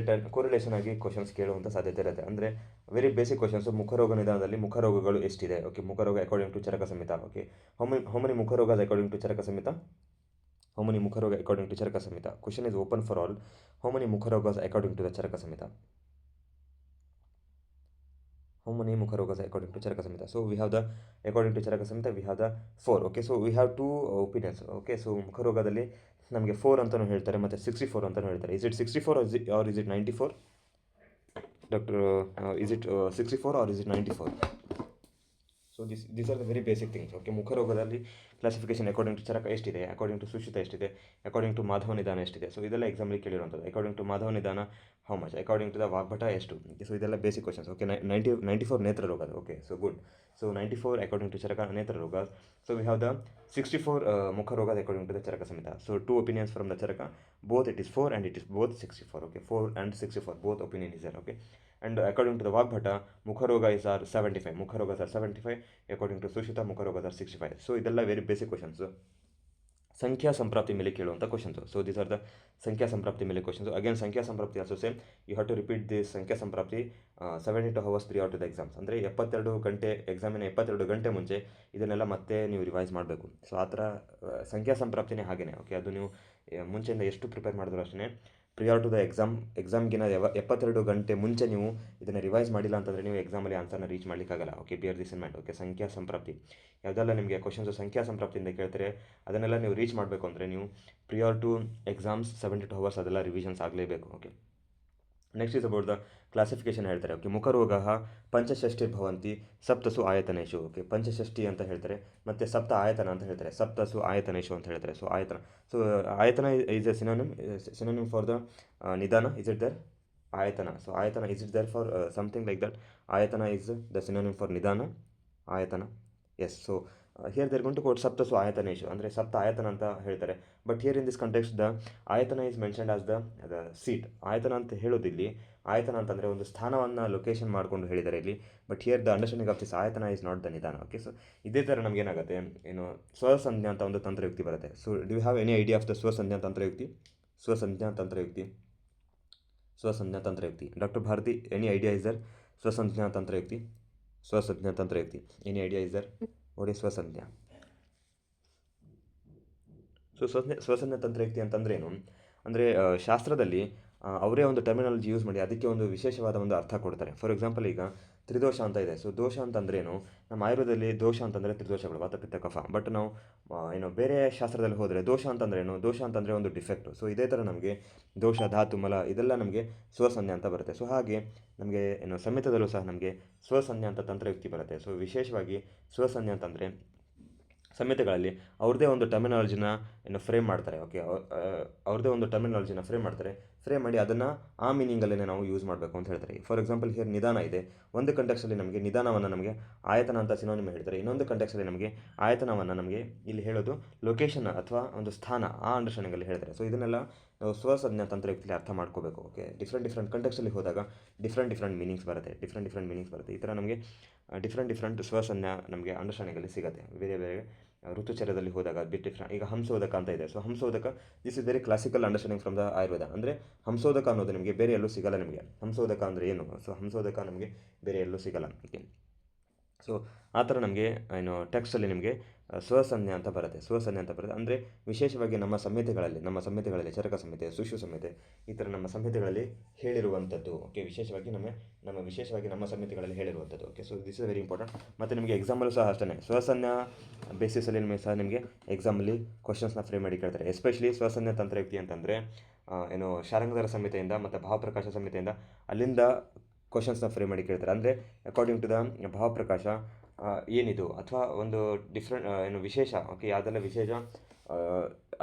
ಕೋರಿಲೇಷನ್ ಆಗಿ ಕ್ವಶನ್ಸ್ ಕೇಳುವಂಥ ಸಾಧ್ಯತೆ ಇರುತ್ತೆ. ಅಂದರೆ ವೆರಿ ಬೇಸಿಕ್ ಕ್ವಶನ್ಸು. ಮುಖರೋಗ ನಿಧಾನದಲ್ಲಿ ಮುಖರೋಗಗಳು ಎಷ್ಟಿದೆ? Okay, mukharoga according to Charaka Samhita. Okay, how many mukharoga according to Charaka Samhita? How many mukharoga according to Charaka Samhita? Question is open for all. How many mukharoga according to the Charaka Samhita? How many mukharogas according to Charaka Samhita? So we have the according to Charaka Samhita we have the 4. Okay, so we have 2 opinions. Okay, so ಮುಖರೋಗದಲ್ಲಿ ನಮಗೆ 4 ಅಂತಲೂ ಹೇಳ್ತಾರೆ ಮತ್ತು 64 ಅಂತಲೂ ಹೇಳ್ತಾರೆ. Is it 64 or is it 94? Doctor, is it 64 or is it 94? So these are the very basic things. Okay, ಮುಖರೋಗದಲ್ಲಿ classification according to Charaka ಎಷ್ಟಿದೆ, according to Sushruta ಎಷ್ಟಿದೆ, according to Madhava ನಿಧಾನ ಎಷ್ಟಿದೆ. ಸೊ ಇದೆಲ್ಲ ಎಕ್ಸಾಮಲ್ಲಿ ಕೇಳಿರುವಂಥದ್ದು. According to Madhava Nidana how much, according to the Vagbhata ಎಷ್ಟು. So ಇದೆಲ್ಲ basic questions. Okay, 94 netra roga. Okay, so good. So 94 according to Charaka netra roga. So we have the 64 mukharoga according to the Charaka Samhita. So 2 opinions from the charaka, both it is 4 and it is both 64. Okay, 4 and 64 both opinion is there. Okay, and according to the Vagbhata mukharogas are 75 according to Sushruta mukharogas are 65. So ಇದೆಲ್ಲ very basic questions. ಸಂಖ್ಯಾ ಸಂಪ್ರಾಪ್ತಿ ಮೇಲೆ ಕೇಳುವಂಥ questions. So these are the sankhya ಸಂಪ್ರಾಪ್ತಿ ಮೇಲೆ questions. Again sankhya samprapti also same. You have to repeat this sankhya samprapti 72 hours prior to the exams. ಅಂದರೆ 72 ಗಂಟೆ ಎಕ್ಸಾಮಿನ 72 ಗಂಟೆ ಮುಂಚೆ ಇದನ್ನೆಲ್ಲ ಮತ್ತೆ ನೀವು ರಿವೈಸ್ ಮಾಡಬೇಕು. ಸೊ ಆ ಥರ ಸಂಖ್ಯಾ ಸಂಪ್ರಾಪ್ತಿನೇ ಹಾಗೇ. ಓಕೆ, ಅದು ನೀವು ಮುಂಚೆಯಿಂದ ಎಷ್ಟು ಪ್ರಿಪೇರ್ ಮಾಡಿದ್ರು ಅಷ್ಟೇ ಪ್ರಿಯರ್ ಟು ದ ಎಕ್ಸಾಮ್ಗಿನ 72 ಗಂಟೆ ಮುಂಚೆ ನೀವು ಇದನ್ನು ರಿವೈಸ್ ಮಾಡಿಲ್ಲ ಅಂತಂದರೆ ನೀವು ಎಕ್ಸಾಮಲ್ಲಿ ಆನ್ಸರ್ನ ರೀಚ್ ಮಾಡಲಿಕ್ಕಾಗಲ್ಲ. Okay, bear this in mind. Okay, ಸಂಖ್ಯಾ ಸಂಪ್ರಾಪ್ತಿ ಯಾವುದೆಲ್ಲ ನಿಮಗೆ ಕ್ವಶನ್ಸು ಸಂಖ್ಯಾ ಸಂಪ್ರಾಪ್ತಿಯಿಂದ ಕೇಳ್ತಾರೆ ಅದನ್ನೆಲ್ಲ ನೀವು ರೀಚ್ ಮಾಡಬೇಕು ಅಂದರೆ ನೀವು ಪ್ರಿಯರ್ ಟು ಎಕ್ಸಾಮ್ಸ್ 72 hours ಅದೆಲ್ಲ ರಿವಿಷನ್ಸ್ ಆಗಲೇಬೇಕು. Okay, next is about the classification ಹೇಳ್ತಾರೆ. ಓಕೆ, ಮುಖರೋಗ ಪಂಚಷಷ್ಟಿರ್ಭವಂತಿ ಸಪ್ತಸು ಆಯತನೇಶು. ಓಕೆ, ಪಂಚಷಷ್ಟಿ ಅಂತ ಹೇಳ್ತಾರೆ ಮತ್ತು ಸಪ್ತ ಆಯತನ ಅಂತ ಹೇಳ್ತಾರೆ. ಸಪ್ತಸು ಆಯತನೇಶು ಅಂತ ಹೇಳ್ತಾರೆ. So ayatana, so ayatana is a synonym for the nidana. Is it there ayatana? So ayatana is it there for something like that. Ayatana is the synonym for nidana, ayatana. Yes, so here they're going to quote ಸಪ್ತಸು ಆಯತನೇಶು ಅಂದರೆ ಸಪ್ತ ಆಯತನ ಅಂತ ಹೇಳ್ತಾರೆ. But here in this context the ayatana is mentioned as the seat. ಆಯತನ ಅಂತ ಹೇಳೋದಿಲ್ಲಿ ಆಯತನ ಅಂತಂದರೆ ಒಂದು ಸ್ಥಾನವನ್ನು ಲೊಕೇಶನ್ ಮಾಡಿಕೊಂಡು ಹೇಳಿದ್ದಾರೆ ಇಲ್ಲಿ. But here the understanding of this ayatana is not the nidana. Okay, so ಇದೇ ಥರ ನಮ್ಗೆ ಏನಾಗುತ್ತೆ, ಏನು ಸ್ವಸಂಜ್ಞಾ ಅಂತ ಒಂದು ತಂತ್ರಯುಕ್ತಿ ಬರುತ್ತೆ. So do you have any idea of the swasanjna tantrayukti? Swasanjna tantrayukti, swasanjna tantrayukti. Doctor Bharati, any idea is there? Swasanjna tantrayukti, swasanjna tantrayukti, any idea is there? ನೋಡಿ ಸ್ವಸಂಜ್ಞಾ. ಸೊ ಸ್ವಸಂಜ್ಞಾ ತಂತ್ರಯುಕ್ತಿ ಅಂತಂದ್ರೇನು ಅಂದರೆ ಶಾಸ್ತ್ರದಲ್ಲಿ ಅವರೇ ಒಂದು ಟರ್ಮಿನಾಲಜಿ ಯೂಸ್ ಮಾಡಿ ಅದಕ್ಕೆ ಒಂದು ವಿಶೇಷವಾದ ಒಂದು ಅರ್ಥ ಕೊಡ್ತಾರೆ. ಫಾರ್ ಎಕ್ಸಾಂಪಲ್, ಈಗ ತ್ರಿದೋಷ ಅಂತ ಇದೆ. ಸೊ ದೋಷ ಅಂತಂದ್ರೇನು, ನಮ್ಮ ಆಯುರ್ವೇದದಲ್ಲಿ ದೋಷ ಅಂತಂದರೆ ತ್ರಿದೋಷಗಳು, ವಾತ ಪಿತ್ತ ಕಫ. ಬಟ್ ನಾವು ಏನು ಬೇರೆ ಶಾಸ್ತ್ರದಲ್ಲಿ ಹೋದರೆ ದೋಷ ಅಂತಂದ್ರೇನು, ದೋಷ ಅಂತಂದರೆ ಒಂದು ಡಿಫೆಕ್ಟು. ಸೊ ಇದೇ ಥರ ನಮಗೆ ದೋಷ, ಧಾತು, ಮಲ ಇದೆಲ್ಲ ನಮಗೆ ಸ್ವಸಂಜ್ಞಾ ಅಂತ ಬರುತ್ತೆ. ಸೊ ಹಾಗೆ ನಮಗೆ ಏನು ಸಂಹಿತದಲ್ಲೂ ಸಹ ನಮಗೆ ಸ್ವಸಂಜ್ಞಾ ಅಂತ ತಂತ್ರಯುಕ್ತಿ ಬರುತ್ತೆ. ಸೊ ವಿಶೇಷವಾಗಿ ಸ್ವಸಂಜ್ಞಾ ಅಂತಂದರೆ ಸಂಹಿತೆಗಳಲ್ಲಿ ಅವ್ರದ್ದೇ ಒಂದು ಟರ್ಮಿನಾಲಜಿನ ಫ್ರೇಮ್ ಮಾಡ್ತಾರೆ. ಓಕೆ, ಅವ್ರದ್ದೇ ಒಂದು ಟರ್ಮಿನಾಲಜಿನ ಫ್ರೇಮ್ ಮಾಡ್ತಾರೆ. ಫ್ರೇಮ್ ಮಾಡಿ ಅದನ್ನು ಆ ಮೀನಿಂಗಲ್ಲೇ ನಾವು ಯೂಸ್ ಮಾಡಬೇಕು ಅಂತ ಹೇಳ್ತಾರೆ. ಫಾರ್ ಎಕ್ಸಾಂಪಲ್, ಹಿಯರ್ ನಿಧಾನ ಇದೆ. ಒಂದು ಕಂಟೆಕ್ಸಲ್ಲಿ ನಮಗೆ ನಿಧಾನವನ್ನು ನಮಗೆ ಆಯತನ ಅಂತ ಸಿನೋನಿಮ್ ಹೇಳ್ತಾರೆ. ಇನ್ನೊಂದು ಕಂಟೆಕ್ಸಲ್ಲಿ ನಮಗೆ ಆಯತನವನ್ನು ನಮಗೆ ಇಲ್ಲಿ ಹೇಳೋದು ಲೊಕೇಶನ್ ಅಥವಾ ಒಂದು ಸ್ಥಾನ, ಆ ಅಂಡರ್ಸ್ಟ್ಯಾಂಡಿಂಗಲ್ಲಿ ಹೇಳ್ತಾರೆ. ಸೊ ಇದನ್ನೆಲ್ಲ ನಾವು ಸ್ವಸಂಜ್ಞಾ ತಂತ್ರಯುಕ್ತಿಯಲ್ಲಿ ಅರ್ಥ ಮಾಡ್ಕೋಬೇಕು. ಓಕೆ, ಡಿಫ್ರೆಂಟ್ ಕಂಟೆಕ್ಸಲ್ಲಿ ಹೋದಾಗ ಡಿಫ್ರೆಂಟ್ ಮೀನಿಂಗ್ಸ್ ಬರುತ್ತೆ. ಈ ಥರ ನಮಗೆ ಡಿಫ್ರೆಂಟ್ ಸ್ವಸಂಜ್ಞಾ ನಮಗೆ ಅಂಡರ್ಸ್ಟ್ಯಾಂಡಿಂಗಲ್ಲಿ ಸಿಗುತ್ತೆ. ಬೇರೆ ಋತುಚರ್ಯದಲ್ಲಿ ಹೋದಾಗ ಬಿಟ್ ಡಿಫ್ರೆಂಟ್. ಈಗ ಹಂಸೋದಕ ಅಂತ ಇದೆ. So hamsodaka this is very classical understanding from the Ayurveda. ಅಂದರೆ ಹಂಸೋದಕ ಅನ್ನೋದು ನಿಮಗೆ ಬೇರೆ ಎಲ್ಲೂ ಸಿಗಲ್ಲ. ನಿಮಗೆ ಹಂಸೋದಕ ಅಂದರೆ ಏನು? ಸೊ ಹಂಸೋದಕ ನಮಗೆ ಬೇರೆ ಎಲ್ಲೂ ಸಿಗಲ್ಲ. ಓಕೆ, ಸೊ ಆ ಥರ ನಮಗೆ ಏನು ಟೆಕ್ಸ್ಟಲ್ಲಿ ನಿಮಗೆ ಸ್ವಸಂಜ್ಞಾ ಅಂತ ಬರುತ್ತೆ. ಅಂದರೆ ವಿಶೇಷವಾಗಿ ನಮ್ಮ ಸಂಹಿತೆಗಳಲ್ಲಿ ಚರಕ ಸಂಹಿತೆ, ಸುಷು ಸಂಹಿತೆ, ಈ ಥರ ನಮ್ಮ ಸಂಹಿತೆಗಳಲ್ಲಿ ಹೇಳಿರುವಂಥದ್ದು. ಓಕೆ, ವಿಶೇಷವಾಗಿ ನಮ್ಮ ಸಂಹಿತೆಗಳಲ್ಲಿ ಹೇಳಿರುವಂಥದ್ದು. Okay, so this is very important. ಮತ್ತು ನಿಮಗೆ ಎಕ್ಸಾಮಲ್ಲೂ ಸಹ ಅಷ್ಟೇ ಸ್ವಸಂಜ್ಞಾ ಬೇಸಿಸಲ್ಲಿ ನಿಮಗೆ ಸಹ ನಿಮಗೆ ಎಕ್ಸಾಮಲ್ಲಿ ಕ್ವಶನ್ಸ್ನ ಫ್ರೇಮ್ ಮಾಡಿ ಕೇಳ್ತಾರೆ. ಎಸ್ಪೆಷಲಿ ಸ್ವಸಂಜ್ಞಾ ತಂತ್ರಯುಕ್ತಿ ಅಂತಂದರೆ ಏನು ಶಾರಂಗಧರ ಸಂಹಿತೆಯಿಂದ ಮತ್ತು ಭಾವಪ್ರಕಾಶ ಸಂಹಿತೆಯಿಂದ ಅಲ್ಲಿಂದ ಕ್ವಶನ್ಸ್ನ ಫ್ರೇಮ್ ಮಾಡಿ ಕೇಳ್ತಾರೆ. ಅಂದರೆ ಅಕಾರ್ಡಿಂಗ್ ಟು ದ ಭಾವಪ್ರಕಾಶ ಏನಿದು ಅಥವಾ ಒಂದು ಏನು ವಿಶೇಷ. ಓಕೆ, ಯಾವುದೆಲ್ಲ ವಿಶೇಷ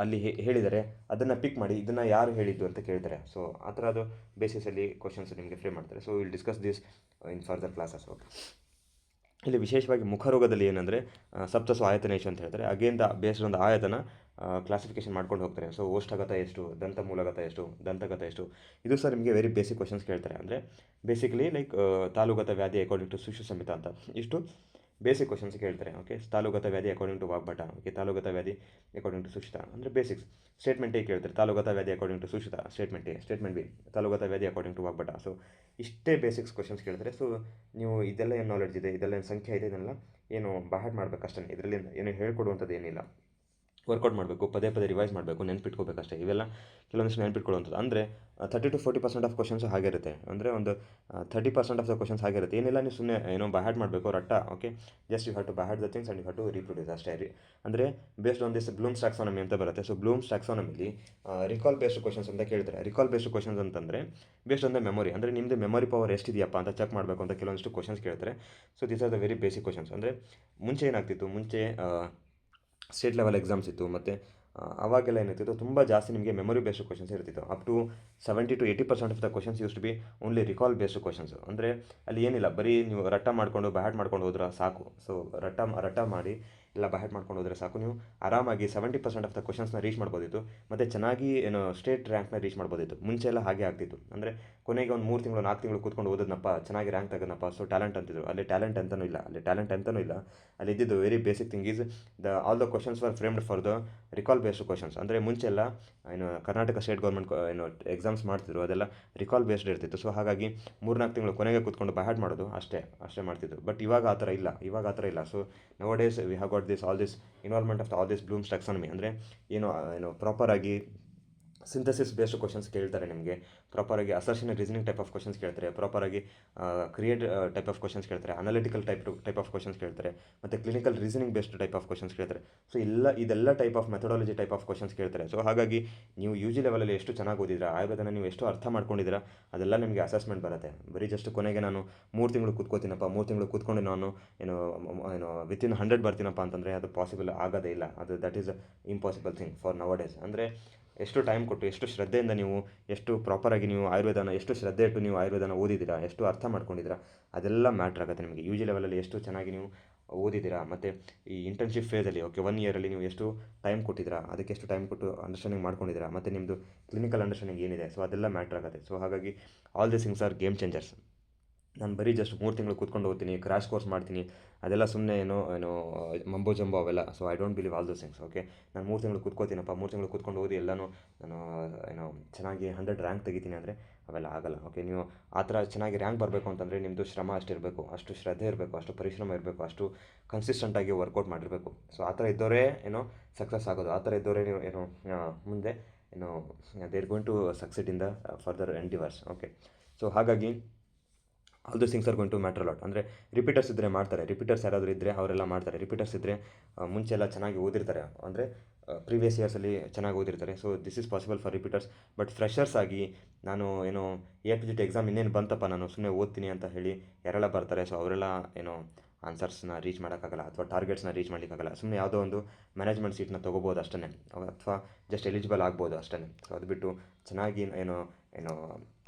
ಅಲ್ಲಿ ಹೇಳಿದರೆ ಅದನ್ನು ಪಿಕ್ ಮಾಡಿ ಇದನ್ನು ಯಾರು ಹೇಳಿದ್ದು ಅಂತ ಕೇಳ್ತಾರೆ. ಸೊ ಆ ಥರದ್ದು ಬೇಸಿಸಲ್ಲಿ ಕ್ವಶನ್ಸ್ ನಿಮಗೆ ಫ್ರೇಮ್ ಮಾಡ್ತಾರೆ. So will discuss this in further classes. Okay, ಇಲ್ಲಿ ವಿಶೇಷವಾಗಿ ಮುಖರೋಗದಲ್ಲಿ ಏನಂದರೆ ಸಪ್ತಸು ಆಯತನೇಶು ಅಂತ ಹೇಳ್ತಾರೆ. Again the based on the ayatana classification ಮಾಡ್ಕೊಂಡು ಹೋಗ್ತಾರೆ. ಸೊ ಓಷ್ಠಗತ ಎಷ್ಟು, ದಂತಮೂಲಗತ ಎಷ್ಟು, ದಂತಗತ ಎಷ್ಟು, ಇದು ಸಹ ನಿಮಗೆ ವೆರಿ ಬೇಸಿಕ್ ಕ್ವಶನ್ಸ್ ಕೇಳ್ತಾರೆ. ಅಂದರೆ basically like ತಾಲೂಗತ vyadhi according to ಸುಷು ಸಂಹಿತ ಅಂತ ಇಷ್ಟು ಬೇಸಿಕ್ ಕ್ವಶನ್ಸ್ ಕೇಳ್ತಾರೆ. Okay, ತಾಲೂಗತ vyadhi according to Vagbhata. Okay, ತಾಲೂಗತ vyadhi according to ಸುಷಿತ ಅಂದರೆ ಬೇಸಿಕ್ಸ್. ಸ್ಟೇಟ್ಮೆಂಟ್ ಎ ಕೇಳ್ತಾರೆ, talugata vyadhi according to Sushruta. Statement A. Statement B, talugata vyadhi according to Vagbhata. So ಇಷ್ಟೇ ಬೇಸಿಕ್ಸ್ ಕ್ವಶನ್ಸ್ ಕೇಳ್ತಾರೆ. ಸೊ ನೀವು ಇದೆಲ್ಲ ಏನು ನಾಲೆಡ್ಜ್ ಇದೆ, ಇದೆಲ್ಲ ಏನು ಸಂಖ್ಯೆ ಇದೆ, ಇದನ್ನೆಲ್ಲ ಏನು ಬಾಹಟ್ ಮಾಡಬೇಕಷ್ಟೇ. ಇದರಲ್ಲಿ ಏನು ಹೇಳ್ಕೊಡುವಂಥದ್ದು ಏನಿಲ್ಲ. ವರ್ಕೌಟ್ ಮಾಡಬೇಕು, ಪದೇ ರಿವೈಸ್ ಮಾಡಬೇಕು, ನೆನ್ಪಿಟ್ಕೋಬೇಕಷ್ಟೇ. ಇವೆಲ್ಲ ಕೆಲವೊಂದಿಷ್ಟು ನೆನ್ಪಿಟ್ಕೊಳ್ಳುವಂಥದ್ದು. ಅಂದರೆ 30 to 40% ಆಫ್ ಕ್ವಶನ್ಸು ಹಾಗಿರುತ್ತೆ. ಅಂದರೆ ಒಂದು 30% ಆಫ್ ದ ಕ್ವಶನ್ಸ್ ಹಾಗಿರುತ್ತೆ. ಏನಿಲ್ಲ, ನೀವು ಸುಮ್ಮನೆ ಏನೋ ಬಾಹ್ಯಾಟ್ ಮಾಡಬೇಕು ರಟ್ಟ. Okay, just you have to by heart the things and you have to reproduce ಅಷ್ಟೇ. ಅಂದರೆ based on this Bloom's taxonomy ಅಂತ ಬರುತ್ತೆ. ಸೊ ಬ್ಲೂಮ್ಸ್ ಟ್ಯಾಕ್ಸಾನಮಿಲಿ ರಿಕಾಲ್ ಬೇಸ್ಡ್ ಕ್ವಶನ್ಸ್ ಅಂತ ಕೇಳ್ತಾರೆ. ರಿಕಾಲ್ ಬೇಸ್ಡ್ ಕ್ವಶನ್ಸ್ ಅಂತಂದರೆ ಬೇಸ್ಡ್ ಆನ್ ದ ಮೆಮೊರಿ, ಅಂದರೆ ನಿಮ್ಮದು ಮೆಮೊರಿ ಪವರ್ ಎಷ್ಟಿದೆಯಪ್ಪ ಅಂತ ಚೆಕ್ ಮಾಡಬೇಕು ಅಂತ ಕೆಲವೊಂದಿಷ್ಟು ಕ್ವಶನ್ಸ್ ಕೇಳ್ತಾರೆ. So these are the very basic questions. ಅಂದರೆ ಮುಂಚೆ ಏನಾಗ್ತಿತ್ತು, ಸ್ಟೇಟ್ ಲೆವೆಲ್ ಎಕ್ಸಾಮ್ಸ್ ಇತ್ತು. ಮತ್ತು ಅವಾಗೆಲ್ಲ ಏನಿರ್ತಿತ್ತು, ತುಂಬ ಜಾಸ್ತಿ ನಿಮಗೆ ಮೆಮೊರಿ ಬೇಸ್ಡ್ ಕ್ವಶನ್ಸ್ ಇರ್ತಿತ್ತು. Up to 70 to 80% of the questions use to be only recall based questions. ಅಂದರೆ ಅಲ್ಲಿ ಏನಿಲ್ಲ, ಬರೀ ನೀವು ರಟ್ಟ ಮಾಡಿಕೊಂಡು ಬ್ಯಾಟ್ ಮಾಡ್ಕೊಂಡು ಹೋದ್ರೆ ಸಾಕು. ಸೊ ರಟ್ಟ ಮಾಡಿ ಎಲ್ಲ ಬ್ಯಾಟ್ ಮಾಡ್ಕೊಂಡು ಹೋದರೆ ಸಾಕು, ನೀವು ಆರಾಮಾಗಿ 70% ಆಫ್ ದ ಕ್ವಶನ್ಸ್ನ ರೀಚ್ ಮಾಡ್ಬೋದಿತ್ತು. ಮತ್ತು ಚೆನ್ನಾಗಿ ಏನು ಸ್ಟೇಟ್ ರ್ಯಾಂಕ್ನ ರೀಚ್ ಮಾಡ್ಬೋದಿತ್ತು. ಮುಂಚೆ ಎಲ್ಲ ಹಾಗೆ ಆಗ್ತಿತ್ತು. ಅಂದರೆ ಕೊನೆಗೆ ಒಂದು 3 ತಿಂಗಳು 4 ತಿಂಗಳು ಕೂತ್ಕೊಂಡು ಓದೋದನಪ್ಪ, ಚೆನ್ನಾಗಿ ರ್ಯಾಂಕ್ ತೆಗೆದನಪ್ಪ, ಸೊ ಟ್ಯಾಲೆಂಟ್ ಅಂತಿದ್ರು. ಅಲ್ಲಿ ಟ್ಯಾಲೆಂಟ್ ಅಂತಲೂ ಇಲ್ಲ. ಅಲ್ಲಿ ಇದ್ದಿದ್ದು very basic thing is all the questions var framed for the recall based questions. ಅಂದರೆ ಮುಂಚೆಲ್ಲ ಏನು ಕರ್ನಾಟಕ ಸ್ಟೇಟ್ ಗೌರ್ಮೆಂಟ್ ಏನು ಎಕ್ಸಾಮ್ಸ್ ಮಾಡ್ತಿದ್ರು, ಅದೆಲ್ಲ ರಿಕಾಲ್ ಬೇಸ್ಡ್ ಇರ್ತಿತ್ತು. ಸೊ ಹಾಗಾಗಿ 3-4 ತಿಂಗಳು ಕೊನೆಗೆ ಕೂತ್ಕೊಂಡು ಬ್ಯಾಟ್ ಮಾಡೋದು ಅಷ್ಟೇ ಮಾಡ್ತಿದ್ರು. ಬಟ್ ಇವಾಗ ಆ ಥರ ಇಲ್ಲ. So nowadays we have got all this involvement of all this Bloom's taxonomy. ಅಂದರೆ ಏನು ಪ್ರಾಪರಾಗಿ ಸಿಂಥಸಿಸ್ ಬೇಸ್ಡ್ ಕ್ವಶನ್ಸ್ ಕೇಳ್ತಾರೆ ನಿಮಗೆ, ಪ್ರಾಪರಾಗಿ assertion reasoning type of questions ಕೇಳ್ತಾರೆ, ಪ್ರಾಪರಾಗಿ ಕ್ರಿಯೇಟ್ ಟೈಪ್ ಆಫ್ ಕ್ವಶನ್ಸ್ ಕೇಳ್ತಾರೆ, ಅನಾಲಿಟಿಕಲ್ ಟೈಪ್ ಆಫ್ ಕ್ವಶನ್ಸ್ ಕೇಳ್ತಾರೆ, ಮತ್ತು clinical reasoning based type of questions ಕೇಳ್ತಾರೆ. ಸೊ ಇದೆಲ್ಲ type of methodology type of questions ಕೇಳ್ತಾರೆ. ಸೊ ಹಾಗಾಗಿ ನೀವು ಯು ಜಿ ಲೆವೆಲಲ್ಲಿ ಎಷ್ಟು ಚೆನ್ನಾಗಿ ಓದಿದ್ದೀರಾ, ಆಯುರ್ವೇದನ ನೀವು ಎಷ್ಟು ಅರ್ಥ ಮಾಡ್ಕೊಂಡಿದ್ದೀರಾ, ಅದೆಲ್ಲ ನಿಮಗೆ ಅಸೆಸ್ಮೆಂಟ್ ಬರುತ್ತೆ. ಬರೀ ಜಸ್ಟ್ ಕೊನೆಗೆ ನಾನು 3 ತಿಂಗಳು ಕೂತ್ಕೋತೀನಪ್ಪ, 3 ತಿಂಗಳು ಕೂತ್ಕೊಂಡು ನಾನು ಏನು ವಿತಿನ್ 100 ಬರ್ತೀನಪ್ಪ ಅಂತಂದರೆ ಅದು ಪಾಸಿಬಲ್ ಆಗೋದೇ ಇಲ್ಲ. ಅದು that is impossible thing for ನವ ಡೇಸ್. ಅಂದರೆ ಎಷ್ಟು ಟೈಮ್ ಕೊಟ್ಟು, ಎಷ್ಟು ಶ್ರದ್ಧೆಯಿಂದ ನೀವು, ಎಷ್ಟು ಪ್ರಾಪರಾಗಿ ನೀವು ಆಯುರ್ವೇದನ, ಎಷ್ಟು ಶ್ರದ್ಧೆ ಇಟ್ಟು ನೀವು ಆಯುರ್ವೇದನ ಓದಿದ್ದೀರಾ, ಎಷ್ಟು ಅರ್ಥ ಮಾಡ್ಕೊಂಡಿದ್ದೀರಾ, ಅದೆಲ್ಲ ಮ್ಯಾಟ್ರ್ ಆಗುತ್ತೆ ನಿಮಗೆ. ಯು ಜಿ ಲೆವೆಲಲ್ಲಿ ಎಷ್ಟು ಚೆನ್ನಾಗಿ ನೀವು ಓದಿದ್ದೀರಾ, ಮತ್ತು ಈ ಇಂಟರ್ನ್ಶಿಪ್ ಫೇಸಲ್ಲಿ 1 ಇಯರಲ್ಲಿ ನೀವು ಎಷ್ಟು ಟೈಮ್ ಕೊಟ್ಟಿದ್ದೀರಾ, ಅದಕ್ಕೆ ಎಷ್ಟು ಟೈಮ್ ಕೊಟ್ಟು ಅಂಡರ್ಸ್ಟ್ಯಾಂಡಿಂಗ್ ಮಾಡ್ಕೊಂಡಿದ್ದೀರಾ, ಮತ್ತು ನಿಮ್ಮದು ಕ್ಲಿನಿಕಲ್ ಅಂಡರ್ಸ್ಟ್ಯಾಂಡಿಂಗ್ ಏನಿದೆ, ಸೊ ಅದೆಲ್ಲ ಮ್ಯಾಟ್ರ್ ಆಗುತ್ತೆ. ಸೊ ಹಾಗಾಗಿ all this things are game changers. ನಾನು ಬರೀ ಜಸ್ಟ್ 3 ತಿಂಗಳು ಕೂತ್ಕೊಂಡು ಓದ್ತೀನಿ, ಕ್ರ್ಯಾಶ್ ಕೋರ್ಸ್ ಮಾಡ್ತೀನಿ, ಅದೆಲ್ಲ ಸುಮ್ಮನೆ ಏನೋ ಮಂಬೋ ಜಂಬೋ ಅವೆಲ್ಲ. So I don't believe all those things. Okay, ನಾನು 3 ತಿಂಗಳು ಕೂತ್ಕೋತೀನಪ್ಪ, 3 ತಿಂಗಳು ಕೂತ್ಕೊಂಡು ಓದಿ ಎಲ್ಲನೂ ನಾನು ಚೆನ್ನಾಗಿ 100 ರ್ಯಾಂಕ್ ತೆಗಿತೀನಿ ಅಂದರೆ ಅವೆಲ್ಲ ಆಗಲ್ಲ. ಓಕೆ, ನೀವು ಆ ಥರ ಚೆನ್ನಾಗಿ ರ್ಯಾಂಕ್ ಬರಬೇಕು ಅಂತಂದರೆ ನಿಮ್ಮದು ಶ್ರಮ ಅಷ್ಟಿರಬೇಕು, ಅಷ್ಟು ಶ್ರದ್ಧೆ ಇರಬೇಕು, ಅಷ್ಟು ಪರಿಶ್ರಮ ಇರಬೇಕು, ಅಷ್ಟು ಕನ್ಸಿಸ್ಟೆಂಟಾಗಿ ವರ್ಕೌಟ್ ಮಾಡಿರಬೇಕು. ಸೊ ಆ ಥರ ಇದ್ದವರೇ ಸಕ್ಸಸ್ ಆಗೋದು. ಆ ಥರ ಇದ್ದವರೇ ನೀವು ಮುಂದೆ they are going to succeed in the further endeavours. Okay, so ಹಾಗಾಗಿ all those things are going to matter lot. ಅಂದರೆ ರಿಪೀಟರ್ಸ್ ಇದ್ದರೆ ಮಾಡ್ತಾರೆ, ರಿಪೀಟರ್ಸ್ ಯಾರಾದರೂ ಇದ್ದರೆ ಅವರೆಲ್ಲ ಮಾಡ್ತಾರೆ. ರಿಪೀಟರ್ಸ್ ಇದ್ದರೆ ಮುಂಚೆ ಎಲ್ಲ ಚೆನ್ನಾಗಿ ಓದಿರ್ತಾರೆ, ಅಂದರೆ ಪ್ರೀವಿಯಸ್ ಇಯರ್ಸಲ್ಲಿ ಚೆನ್ನಾಗಿ ಓದಿರ್ತಾರೆ. So this is possible for repeaters. But freshers ಆಗಿ ನಾನು APGT ಎಕ್ಸಾಮ್ ಇನ್ನೇನು ಬಂತಪ್ಪ, ನಾನು ಸುಮ್ಮನೆ ಓದ್ತೀನಿ ಅಂತ ಹೇಳಿ ಯಾರೆಲ್ಲ ಬರ್ತಾರೆ, ಸೊ ಅವರೆಲ್ಲ ಆನ್ಸರ್ಸ್ನ ರೀಚ್ ಮಾಡೋಕ್ಕಾಗಲ್ಲ, ಅಥವಾ ಟಾರ್ಗೆಟ್ಸ್ನ ರೀಚ್ ಮಾಡಲಿಕ್ಕಾಗಲ್ಲ. ಸುಮ್ಮನೆ ಯಾವುದೋ ಒಂದು ಮ್ಯಾನೇಜ್ಮೆಂಟ್ ಸೀಟ್ನ ತೊಗೋಬೋದು ಅಷ್ಟೇ, ಅಥವಾ ಜಸ್ಟ್ ಎಲಿಜಿಬಲ್ ಆಗ್ಬೋದು ಅಷ್ಟೇ. ಸೊ ಅದು ಬಿಟ್ಟು ಚೆನ್ನಾಗಿ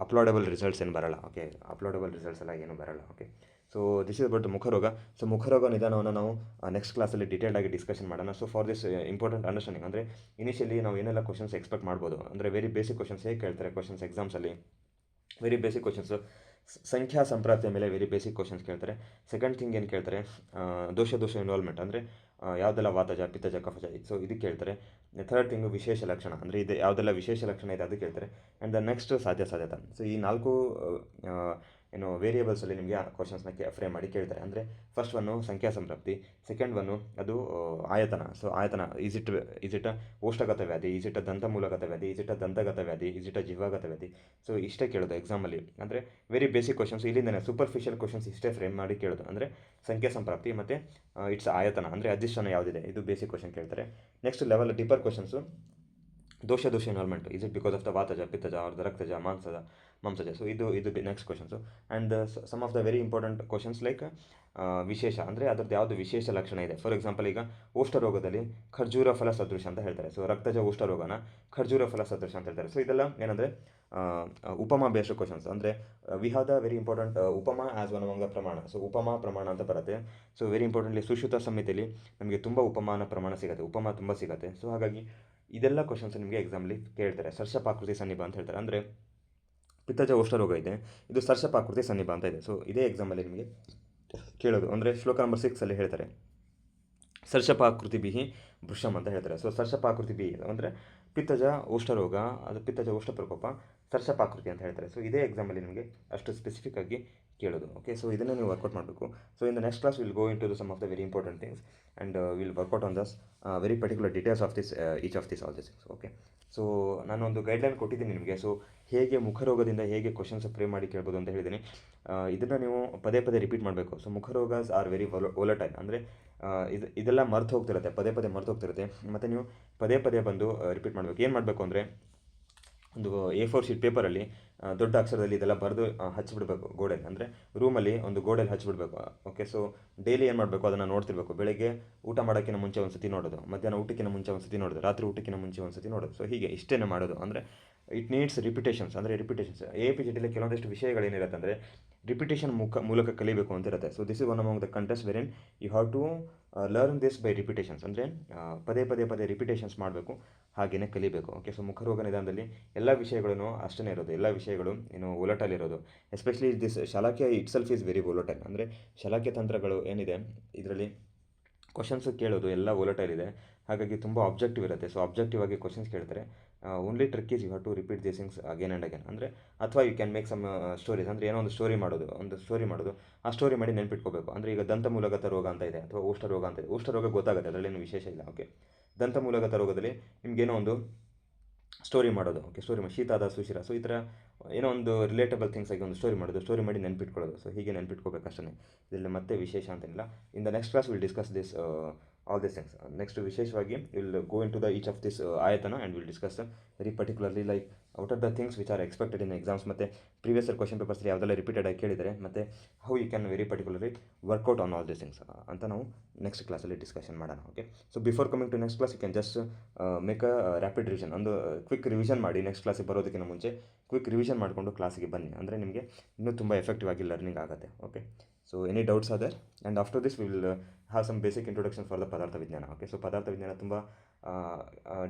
ಅಪ್ಲೋಡಬಲ್ ರಿಸಲ್ಟ್ಸ್ ಏನು ಬರೋಲ್ಲ. ಓಕೆ, ಅಪ್ಲೋಡಬಲ್ ರಿಸಲ್ಟ್ಸ್ ಎಲ್ಲ ಏನೂ ಬರೋಲ್ಲ. Okay, so this is about ಮುಖರೋಗ. So ಮುಖರೋಗ ನಿಧಾನವನ್ನು ನಾವು ನೆಕ್ಸ್ಟ್ ಕ್ಲಾಸಲ್ಲಿ ಡೀಟೇಲ್ಡಾಗಿ ಡಿಸ್ಕಷನ್ ಮಾಡೋಣ. So for this important understanding, ಅಂದರೆ ಇನಿಷಿಯಲಿ ನಾವು ಏನೆಲ್ಲ ಕ್ವಶನ್ಸ್ ಎಕ್ಸ್ಪೆಕ್ಟ್ ಮಾಡ್ಬೋದು, ಅಂದರೆ ವೆರಿ ಬೇಸಿಕ್ ಕ್ವಶನ್ಸ್ ಹೇಗೆ ಕೇಳ್ತಾರೆ ಕ್ವಶನ್ಸ್ ಎಕ್ಸಾಮ್ಸಲ್ಲಿ. ವೆರಿ ಬೇಸಿಕ್ ಕ್ವಶನ್ಸು, ಸಂಖ್ಯಾ ಸಂಪ್ರಾಪ್ತಿಯ ಮೇಲೆ ವೆರಿ ಬೇಸಿಕ್ ಕ್ವಶನ್ಸ್ ಕೇಳ್ತಾರೆ. ಸೆಕೆಂಡ್ ಥಿಂಗ್ ಏನು ಕೇಳ್ತಾರೆ, ದೋಷ ಇನ್ವಾಲ್ವ್ಮೆಂಟ್, ಅಂದರೆ ಯಾವುದೆಲ್ಲ ವಾತಜ ಪಿತ್ತಜ ಕಫಜ, ಸೊ ಇದು ಕೇಳ್ತಾರೆ. ಥರ್ಡ್ ಥಿಂಗು ವಿಶೇಷ ಲಕ್ಷಣ, ಅಂದರೆ ಇದು ಯಾವುದೆಲ್ಲ ವಿಶೇಷ ಲಕ್ಷಣ ಇದೆ ಅದು ಕೇಳ್ತಾರೆ. And the next sadhyata. So ಈ 4 ವೇರಿಯೇಬಲ್ಸಲ್ಲಿ ನಿಮಗೆ ಕ್ವಶನ್ಸ್ನ ಫ್ರೇಮ್ ಮಾಡಿ ಕೇಳ್ತಾರೆ. ಅಂದರೆ ಫಸ್ಟ್ ಒನ್ನು ಸಂಖ್ಯಾ ಸಂಪ್ರಾಪ್ತಿ, ಸೆಕೆಂಡ್ ಒನ್ನು ಅದು ಆಯತನ. ಸೊ ಆಯತನ ಈಸ್ ಇಟ್ ಓಷ್ಟಗತ ವ್ಯಾಧಿ, ಈಸ್ ಇಟ್ ದಂತಮೂಲಗತ ವ್ಯಾಧಿ, ಈಸ್ ಇಟ್ ದಂತಗತ ವ್ಯಾಧಿ, ಈಸ್ ಇಟ್ ಜಿಹ್ವಾಗತ ವ್ಯಾಧಿ. ಸೊ ಇಷ್ಟೇ ಕೇಳೋದು ಎಕ್ಸಾಮಲ್ಲಿ, ಅಂದರೆ ವೆರಿ ಬೇಸಿಕ್ ಕ್ವಶನ್ಸ್. ಇಲ್ಲಿಂದನೇ ಸೂಪರ್ಫಿಷಿಯಲ್ ಕ್ವಶನ್ಸ್ ಇಷ್ಟೇ ಫ್ರೇಮ್ ಮಾಡಿ ಕೇಳೋದು, ಅಂದರೆ ಸಂಖ್ಯಾ ಸಂಪ್ರಾಪ್ತಿ ಮತ್ತು ಇಟ್ಸ್ ಆಯತನ, ಅಂದರೆ ಅಧಿಷ್ಠಾನ ಯಾವುದಿದೆ, ಇದು ಬೇಸಿಕ್ ಕ್ವಶನ್ ಕೇಳ್ತಾರೆ. Next level deeper questions, dosha involvement, is it because of the vataja pittaja or the raktaja mamsaja. So ಇದು next questions. And some of the very important questions like vishesha, ಅಂದರೆ ಅದರದ್ದು ಯಾವುದು ವಿಶೇಷ ಲಕ್ಷಣ ಇದೆ. ಫಾರ್ ಎಕ್ಸಾಂಪಲ್, ಈಗ ಓಷ್ಠರೋಗದಲ್ಲಿ ಖರ್ಜೂರ ಫಲ ಸದೃಶ ಅಂತ ಹೇಳ್ತಾರೆ. ಸೊ ರಕ್ತಜ ಓಷ್ಠರೋಗನ ಖರ್ಜೂರ ಫಲ ಸದೃಶ ಅಂತ ಹೇಳ್ತಾರೆ. ಸೊ ಇದೆಲ್ಲ ಏನಂದರೆ ಉಪಮಾ ಬೇಸ್ಡ್ ಕ್ವಶನ್ಸ್, ಅಂದರೆ we have the very important upama as one among the pramana. So ಉಪಮಾ ಪ್ರಮಾಣ ಅಂತ ಬರುತ್ತೆ. ಸೊ ವೆರಿ ಇಂಪಾರ್ಟೆಂಟ್ಲಿ ಸುಶ್ರುತ ಸಂಹಿತೆಯಲ್ಲಿ ನಮಗೆ ತುಂಬ ಉಪಮಾನ ಪ್ರಮಾಣ ಸಿಗುತ್ತೆ, ಉಪಮಾ ತುಂಬ ಸಿಗುತ್ತೆ. ಸೊ ಹಾಗಾಗಿ ಇದೆಲ್ಲ ಕ್ವಶನ್ಸ್ ನಿಮಗೆ ಎಕ್ಸಾಮ್ಲಿ ಕೇಳ್ತಾರೆ. ಸರ್ಷಪಾಕೃತಿ ಸನ್ನಿಭ ಅಂತ ಹೇಳ್ತಾರೆ, ಅಂದರೆ ಪಿತ್ತಜ ಓಷ್ಠರೋಗ ಇದೆ, ಇದು ಸರ್ಷಪಾಕೃತಿ ಸನ್ನಿಭ ಅಂತ ಇದೆ. ಸೊ ಇದೇ ಎಕ್ಸಾಮಲ್ಲಿ ನಿಮಗೆ ಕೇಳೋದು. ಅಂದರೆ ಶ್ಲೋಕ ನಂಬರ್ 6 ಹೇಳ್ತಾರೆ ಸರ್ಷಪಾಕೃತಿ ಬಿಹಿ ಭೃಶಂ ಅಂತ ಹೇಳ್ತಾರೆ. ಸೊ ಸರ್ಷಪಾಕೃತಿ ಬಿಹಿ ಅಂದರೆ ಪಿತ್ತಜ ಓಷ್ಠರೋಗ, ಅದು ಪಿತ್ತಜ ಓಷ್ಠ ಪ್ರಕೋಪ, ಸರ್ಷಪಾಕೃತಿ ಅಂತ ಹೇಳ್ತಾರೆ. ಸೊ ಇದೇ ಎಕ್ಸಾಮಲ್ಲಿ ನಿಮಗೆ ಅಷ್ಟು ಸ್ಪೆಸಿಫಿಕ್ ಆಗಿ ಕೇಳೋದು. ಓಕೆ, ಸೊ ಇದನ್ನು ನೀವು ವರ್ಕೌಟ್ ಮಾಡಬೇಕು. So in the next class will go into the some of the very important things and will work out on thus very particular details of this each of this all this things. Okay, so ನಾನೊಂದು guideline ಕೊಟ್ಟಿದ್ದೀನಿ ನಿಮಗೆ. So ಹೇಗೆ ಮುಖರೋಗದಿಂದ ಹೇಗೆ questions frame ಮಾಡಿ ಕೇಳ್ಬೋದು ಅಂತ ಹೇಳಿದ್ದೀನಿ. ಇದನ್ನು ನೀವು ಪದೇ ರಿಪೀಟ್ ಮಾಡಬೇಕು. ಸೊ ಮುಖರೋಗಸ್ ಆರ್ ವೆರಿ ವೊಲಟೈಲ್, ಅಂದರೆ ಇದೆಲ್ಲ ಮರ್ತು ಹೋಗ್ತಿರುತ್ತೆ, ಪದೇ ಮರ್ತು ಹೋಗ್ತಿರುತ್ತೆ. ಮತ್ತು ನೀವು ಪದೇ ಬಂದು ರಿಪೀಟ್ ಮಾಡಬೇಕು. ಏನು ಮಾಡಬೇಕು ಅಂದರೆ, ಒಂದು A4 ಶೀಟ್ ಪೇಪರಲ್ಲಿ ದೊಡ್ಡ ಅಕ್ಷರದಲ್ಲಿ ಇದೆಲ್ಲ ಬರೆದು ಹಚ್ಚಿಬಿಡ್ಬೇಕು ಗೋಡೆಯಲ್ಲಿ, ಅಂದರೆ ರೂಮಲ್ಲಿ ಒಂದು ಗೋಡೆಯಲ್ಲಿ ಹಚ್ಚಿಬಿಡ್ಬೇಕು. ಓಕೆ, ಸೊ ಡೈಲಿ ಏನು ಮಾಡಬೇಕು, ಅದನ್ನು ನೋಡ್ತಿರ್ಬೇಕು. ಬೆಳಗ್ಗೆ ಊಟ ಮಾಡೋಕ್ಕಿಂತ ಮುಂಚೆ ಒಂದು ಸತಿ ನೋಡೋದು, ಮಧ್ಯಾಹ್ನ ಊಟಕ್ಕಿಂತ ಮುಂಚೆ ಒಂದು ಸತಿ ನೋಡೋದು, ರಾತ್ರಿ ಊಟಕ್ಕಿಂತ ಮುಂಚೆ ಒಂದು ಸತಿ ನೋಡೋದು. ಸೊ ಹೀಗೆ ಇಷ್ಟೇ ಮಾಡೋದು. ಅಂದರೆ ಇಟ್ ನೀಡ್ಸ್ ರಿಪಿಟೇಷನ್ಸ್, ಅಂದರೆ ರಿಪಿಟೇಷನ್ಸ್. APGTಲಿ ಕೆಲವೊಂದಿಷ್ಟು ವಿಷಯಗಳೇನಿರುತ್ತೆ ಅಂದರೆ ರಿಪಿಟೇಷನ್ ಮೂಲಕ ಕಲಿಬೇಕು ಅಂತ ಇರುತ್ತೆ. So this is one among the contest wherein you have to learn this by repetitions, ಅಂದರೆ ಪದೇ ರಿಪಿಟೇಷನ್ಸ್ ಮಾಡಬೇಕು, ಹಾಗೆಯೇ ಕಲಿಬೇಕು. ಓಕೆ, ಸೊ ಮುಖರೋಗ ನಿಧಾನದಲ್ಲಿ ಎಲ್ಲ ವಿಷಯಗಳೂ ಅಷ್ಟೇ ಇರೋದು, ಎಲ್ಲ ವಿಷಯಗಳು ವೊಲಟೈಲ್ ಇರೋದು. Especially this Shalakya itself is very volatile, ಅಂದರೆ ಶಲಾಖ್ಯ ತಂತ್ರಗಳು ಏನಿದೆ ಇದರಲ್ಲಿ ಕ್ವಶನ್ಸ್ ಕೇಳೋದು ಎಲ್ಲ ವೊಲಟೈಲ್ ಇದೆ, ಹಾಗಾಗಿ ತುಂಬ ಆಬ್ಜೆಕ್ಟಿವ್ ಇರುತ್ತೆ. ಸೊ ಆಬ್ಜೆಕ್ಟಿವ್ ಆಗಿ ಕ್ವಶನ್ಸ್ ಕೇಳ್ತಾರೆ. Only trick is you have to repeat this things again and again. ಅಂದರೆ ಅಥವಾ you can make some stories, ಅಂದರೆ ಏನೋ ಒಂದು ಸ್ಟೋರಿ ಮಾಡೋದು, ಆ ಸ್ಟೋರಿ ಮಾಡಿ ನೆನ್ಪಿಟ್ಕೋಬೇಕು. ಅಂದರೆ ಈಗ ದಂತಮೂಲಗತ ರೋಗ ಅಂತ ಇದೆ, ಅಥವಾ ಓಷ್ಠರೋಗ ಅಂತ ಇದೆ. ಓಷ್ಠರೋಗ ಗೊತ್ತಾಗುತ್ತೆ, ಅದರಲ್ಲೇನು ವಿಶೇಷ ಇಲ್ಲ. ಓಕೆ, ದಂತಮೂಲಗತ ರೋಗದಲ್ಲಿ ನಿಮಗೇನೋ ಒಂದು ಸ್ಟೋರಿ ಮಾಡೋದು. ಓಕೆ, ಸ್ಟೋರಿ ಮಾಡಿ ಶೀತಾದ ಸುಶಿರ. ಸೊ ಈ ಥರ ಏನೋ ಒಂದು ರಿಲೇಟಬಲ್ ಥಿಂಗ್ಸ್ ಆಗಿ ಒಂದು ಸ್ಟೋರಿ ಮಾಡೋದು, ಸ್ಟೋರಿ ಮಾಡಿ ನೆನ್ಪಿಟ್ಕೊಳ್ಳೋದು. ಸೊ ಹೀಗೆ ನೆನ್ಪಿಟ್ಕೋಬೇಕು ಅಷ್ಟೇ, ಇದರಲ್ಲಿ ಮತ್ತೆ ವಿಶೇಷ ಅಂತೇನಿಲ್ಲ. In the next class will discuss this all this things. Next ವಿಶೇಷವಾಗಿ will go into the each of this ayatana and will discuss very particularly like out of the things which are expected in exams, ಮತ್ತು previous year question papers ಯಾವುದೆಲ್ಲ repeated ಆಗಿ ಕೇಳಿದರೆ, ಮತ್ತು how you can very particularly work out on all this things ಅಂತ ನಾವು next ಕ್ಲಾಸಲ್ಲಿ discussion ಮಾಡೋಣ. Okay, so before coming to next class you can just make a rapid revision, ಒಂದು quick revision ಮಾಡಿ. ನೆಕ್ಸ್ಟ್ ಕ್ಲಾಸಿಗೆ ಬರೋದಕ್ಕಿಂತ ಮುಂಚೆ ಕ್ವಿಕ್ ರಿವಿಷನ್ ಮಾಡಿಕೊಂಡು ಕ್ಲಾಸಿಗೆ ಬನ್ನಿ, ಅಂದರೆ ನಿಮಗೆ ಇನ್ನೂ ತುಂಬ ಎಫೆಕ್ಟಿವ್ ಆಗಿ ಲರ್ನಿಂಗ್ ಆಗುತ್ತೆ. Okay, so any doubts are there? And after this will have some basic introduction for the Padartha Vijnana. Okay, so ಪದಾರ್ಥ ವಿಜ್ಞಾನ ತುಂಬ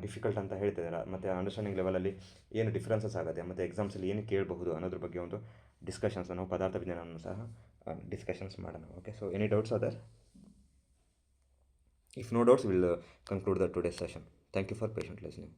ಡಿಫಿಕಲ್ಟ್ ಅಂತ ಹೇಳ್ತಿದ್ದಾರೆ, ಮತ್ತು ಅಂಡರ್ಸ್ಟ್ಯಾಂಡಿಂಗ್ ಲೆವೆಲಲ್ಲಿ ಏನು ಡಿಫ್ರೆನ್ಸಸ್ ಆಗುತ್ತೆ, ಮತ್ತು ಎಕ್ಸಾಮ್ಸಲ್ಲಿ ಏನು ಕೇಳಬಹುದು ಅನ್ನೋದ್ರ ಬಗ್ಗೆ ಒಂದು ಡಿಸ್ಕಷನ್ಸ್ ನಾವು ಪದಾರ್ಥ ವಿಜ್ಞಾನವನ್ನು ಸಹ ಡಿಸ್ಕಷನ್ಸ್ ಮಾಡೋಣ. Okay, so any doubts are there? If no doubts, we'll conclude the today's session. Thank you for patient listening.